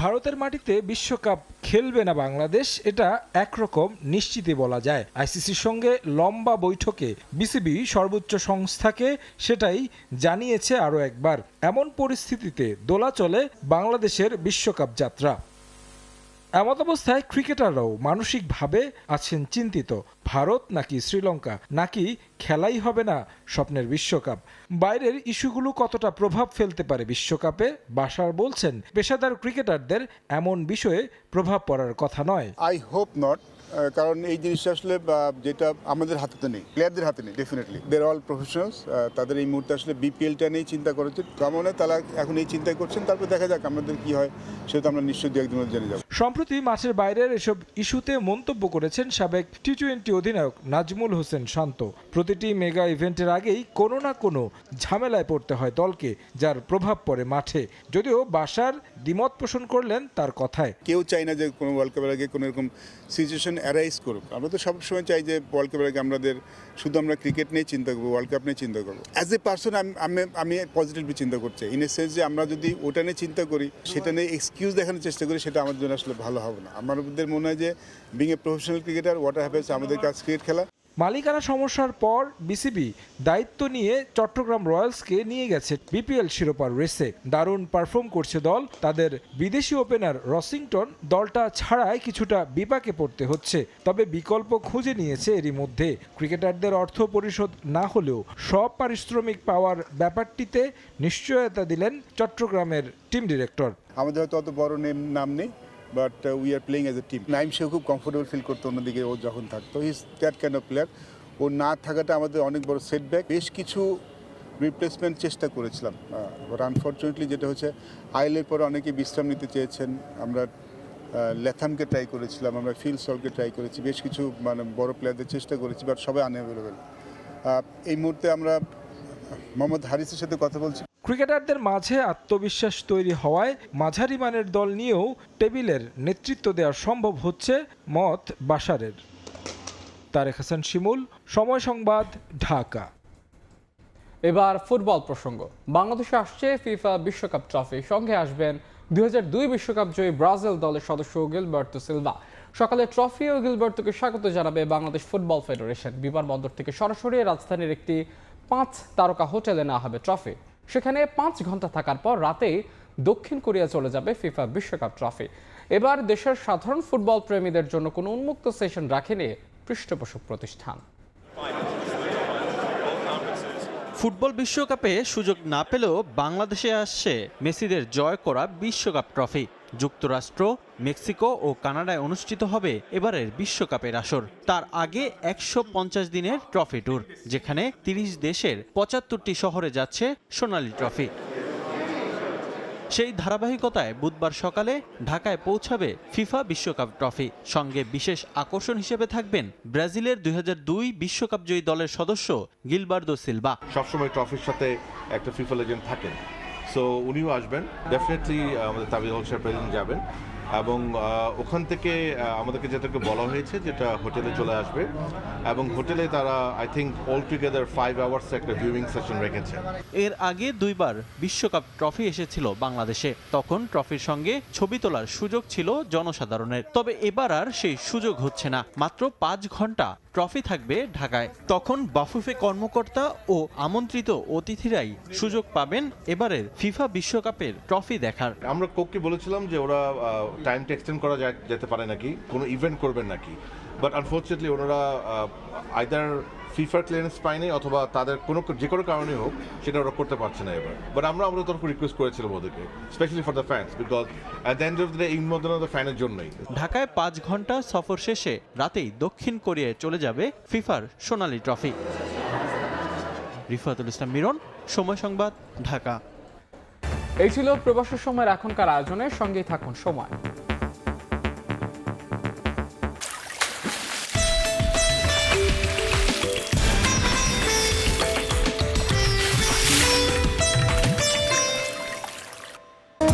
[SPEAKER 4] ভারতের মাটিতে বিশ্বকাপ খেলবে না বাংলাদেশ, এটা একরকম নিশ্চিতই বলা যায়। আইসিসির সঙ্গে লম্বা বৈঠকে বিসিবি সর্বোচ্চ সংস্থাকে সেটাই জানিয়েছে আরও একবার। এমন পরিস্থিতিতে দোলাচলে বাংলাদেশের বিশ্বকাপ যাত্রা। এমত অবস্থায় ক্রিকেটাররাও মানসিকভাবে আছেন চিন্তিত। ভারত নাকি শ্রীলঙ্কা, নাকি খেলাই হবে না স্বপ্নের বিশ্বকাপ। বাইরের ইস্যুগুলো কতটা প্রভাব ফেলতে পারে বিশ্বকাপে, বাশার বলছেন পেশাদার ক্রিকেটারদের এমন বিষয়ে প্রভাব পড়ার কথা নয়।
[SPEAKER 21] আই হোপ নট, কারণ এই জিনিসটা আসলে যেটা আমাদের হাতে নেই, প্লেয়ারদের হাতে নেই। Definitely they are all professionals. তাদের এই মুহূর্তে আসলে বিপিএলটা নিয়েই চিন্তা করেছে। কারণ তারা এখন এই চিন্তা করছেন, তারপর দেখা যাক আমাদের কি হয়, সেটা আমরা নিশ্চয়ই 2-1 দিনের জেনে যাব।
[SPEAKER 4] সম্প্রতি মাঠের বাইরের এসব ইস্যুতে মন্তব্য করেছেন সাবেক টি-20 অধিনায়ক নাজমুল হোসেন শান্ত। প্রতিটি মেগা ইভেন্টের আগেই কোনো না কোনো ঝামেলায় পড়তে হয় দলকে, যার প্রভাব পড়ে মাঠে। যদিও বাশার দ্বিমত পোষণ করলেন তার কথায়।
[SPEAKER 21] কেউ চাই না যে কোনো ওয়ার্ল্ড কাপের আগে কোনো এরকম সিচুয়েশন অ্যারাইজ করুক। আমরা তো সবসময় চাই যে ওয়ার্ল্ড কাপের আগে আমরা ক্রিকেট নিয়ে চিন্তা করবো, ওয়ার্ল্ড কাপ নিয়ে চিন্তা করবো। অ্যাজ এ পার্সন আমি পজিটিভলি চিন্তা করছি, ইন এ সেন্স যে আমরা যদি ওটা নিয়ে চিন্তা করি, সেটা নিয়ে এক্সকিউজ দেখানোর চেষ্টা করি, সেটা আমার জন্য আসলে ভালো হবে না। আমাদের মনে হয় যে being a professional cricketer, what happens, আমাদের কাছে ক্রিকেট খেলা।
[SPEAKER 4] মালিকানা সমস্যার পর বিসিবি দায়িত্ব নিয়ে চট্টগ্রাম রয়্যালসকে নিয়ে গেছে বিপিএল শিরোপার রেসে। দারুণ পারফর্ম করছে দল। তাদের বিদেশি ওপেনার রসিংটন দলটা ছাড়াই কিছুটা বিপাকে পড়তে হচ্ছে। তবে বিকল্প খুঁজে নিয়েছে এরই মধ্যে। ক্রিকেটারদের অর্থ পরিশোধ না হলেও সব পারিশ্রমিক পাওয়ার ব্যাপারটিতে নিশ্চয়তা দিলেন চট্টগ্রামের টিম ডিরেক্টর।
[SPEAKER 21] আমাদের হয়তো অত বড় নাম নেই, but we are playing as a team. Naim সেও খুব কমফোর্টেবল ফিল করতো অন্যদিকে ও যখন থাকতো। He is that kind of player. ও না থাকাটা আমাদের অনেক বড় সেটব্যাক। বেশ কিছু রিপ্লেসমেন্ট চেষ্টা করেছিলাম, বাট আনফর্চুনেটলি যেটা হচ্ছে আইলের পরে অনেকে বিশ্রাম নিতে চেয়েছেন। আমরা লেথামকে ট্রাই করেছিলাম, আমরা ফিল সলকে ট্রাই করেছি, বেশ কিছু মানে বড় প্লেয়ারদের চেষ্টা করেছি, বাট সবাই আনঅ্যাভেলেবেল। এই মুহূর্তে আমরা মোহাম্মদ হারিসের সাথে কথা বলছি।
[SPEAKER 4] ক্রিকেটারদের মাঝে আত্মবিশ্বাস তৈরি হওয়ায় মাঝারি মানের দল নিয়েও টেবিলের নেতৃত্ব দেওয়া সম্ভব হচ্ছে মত বাশারের। তারেক হাসান শিমুল, সময় সংবাদ, ঢাকা।
[SPEAKER 1] এবার ফুটবল প্রসঙ্গ। বাংলাদেশে আসছে ফিফা বিশ্বকাপ ট্রফি। সঙ্গে আসবেন 2002 বিশ্বকাপ জয়ী ব্রাজিল দলের সদস্য গিলবার্তো সিলভা। সকালে ট্রফি ও গিলবার্তোকে স্বাগত জানাবে বাংলাদেশ ফুটবল ফেডারেশন। বিমানবন্দর থেকে সরাসরি রাজধানীর একটি 5 তারকা হোটেলে নেওয়া হবে ট্রফি। সেখানে 5 ঘন্টা থাকার পর রাতেই দক্ষিণ কোরিয়া চলে যাবে ফিফা বিশ্বকাপ ট্রফি। এবার দেশের সাধারণ ফুটবল প্রেমীদের জন্য কোনো উন্মুক্ত সেশন রাখেনি পৃষ্ঠপোষক প্রতিষ্ঠান।
[SPEAKER 17] ফুটবল বিশ্বকাপে সুযোগ না পেলেও বাংলাদেশে আসছে মেসিদের জয় করা বিশ্বকাপ ট্রফি। যুক্তরাষ্ট্র, মেক্সিকো ও কানাডায় অনুষ্ঠিত হবে এবারের বিশ্বকাপের আসর। তার আগে 150 দিনের ট্রফি ট্যুর, যেখানে 30 দেশের 75টি শহরে যাচ্ছে সোনালী ট্রফি। সেই ধারাবাহিকতায় বুধবার সকালে ঢাকায় পৌঁছাবে ফিফা বিশ্বকাপ ট্রফি। সঙ্গে বিশেষ আকর্ষণ হিসেবে থাকবেন ব্রাজিলের 2002 বিশ্বকাপ জয়ী দলের সদস্য গিলবার্দো সিলভা।
[SPEAKER 6] সবসময় ট্রফির সাথে একটা ফিফা লেজেন্ড থাকেন, সো উনিও আসবেন। ডেফিনেটলি আমাদের তাবিদ হোসেন প্রেসিডেন্ট যাবেন এবং ওখান থেকে আমাদেরকে যেটাকে বলা হয়েছে যেটা হোটেলে চলে আসবে এবং হোটেলে তারা I think all together 5 hours একটা ভিউইং সেশন রেখেছে।
[SPEAKER 17] এর আগে দুইবার বিশ্বকাপ ট্রফি এসেছিল বাংলাদেশে, তখন ট্রফির সঙ্গে ছবি তোলার সুযোগ ছিল জনসাধারণের। তবে এবার আর সেই সুযোগ হচ্ছে না। মাত্র 5 ঘন্টা ট্রফি থাকবে ঢাকায়। তখন বাফুফে কর্মকর্তা ও আমন্ত্রিত অতিথিরাই সুযোগ পাবেন এবারের ফিফা বিশ্বকাপের ট্রফি দেখার।
[SPEAKER 6] আমরা কোককে বলেছিলাম যে ওরা টাইমটা এক্সটেন্ড করা যেতে পারে নাকি, কোনো ইভেন্ট করবেন নাকি, বাট আনফর্চুনেটলি ওনারা আইদার ফিফার ক্লিয়ারেন্স পায়নি অথবা তাদের যে কোনো কারণে হোক সেটা ওরা করতে পারছে না এবার। বাট আমরা আমাদের তরফে রিকোয়েস্ট করেছিলাম ওদেরকে, specially for the fans, because at the end of the day ইনমোদনা ফ্যানের জন্যই।
[SPEAKER 17] ঢাকায় 5 ঘন্টা সফর শেষে রাতেই দক্ষিণ কোরিয়ায় চলে যাবে ফিফার সোনালী ট্রফি। রিফাতুল ইসলাম মিরন, সময় সংবাদ, ঢাকা।
[SPEAKER 1] এই ছিল প্রবাসী সময়ের এখনকার আয়োজনের সঙ্গেই থাকুন সময়।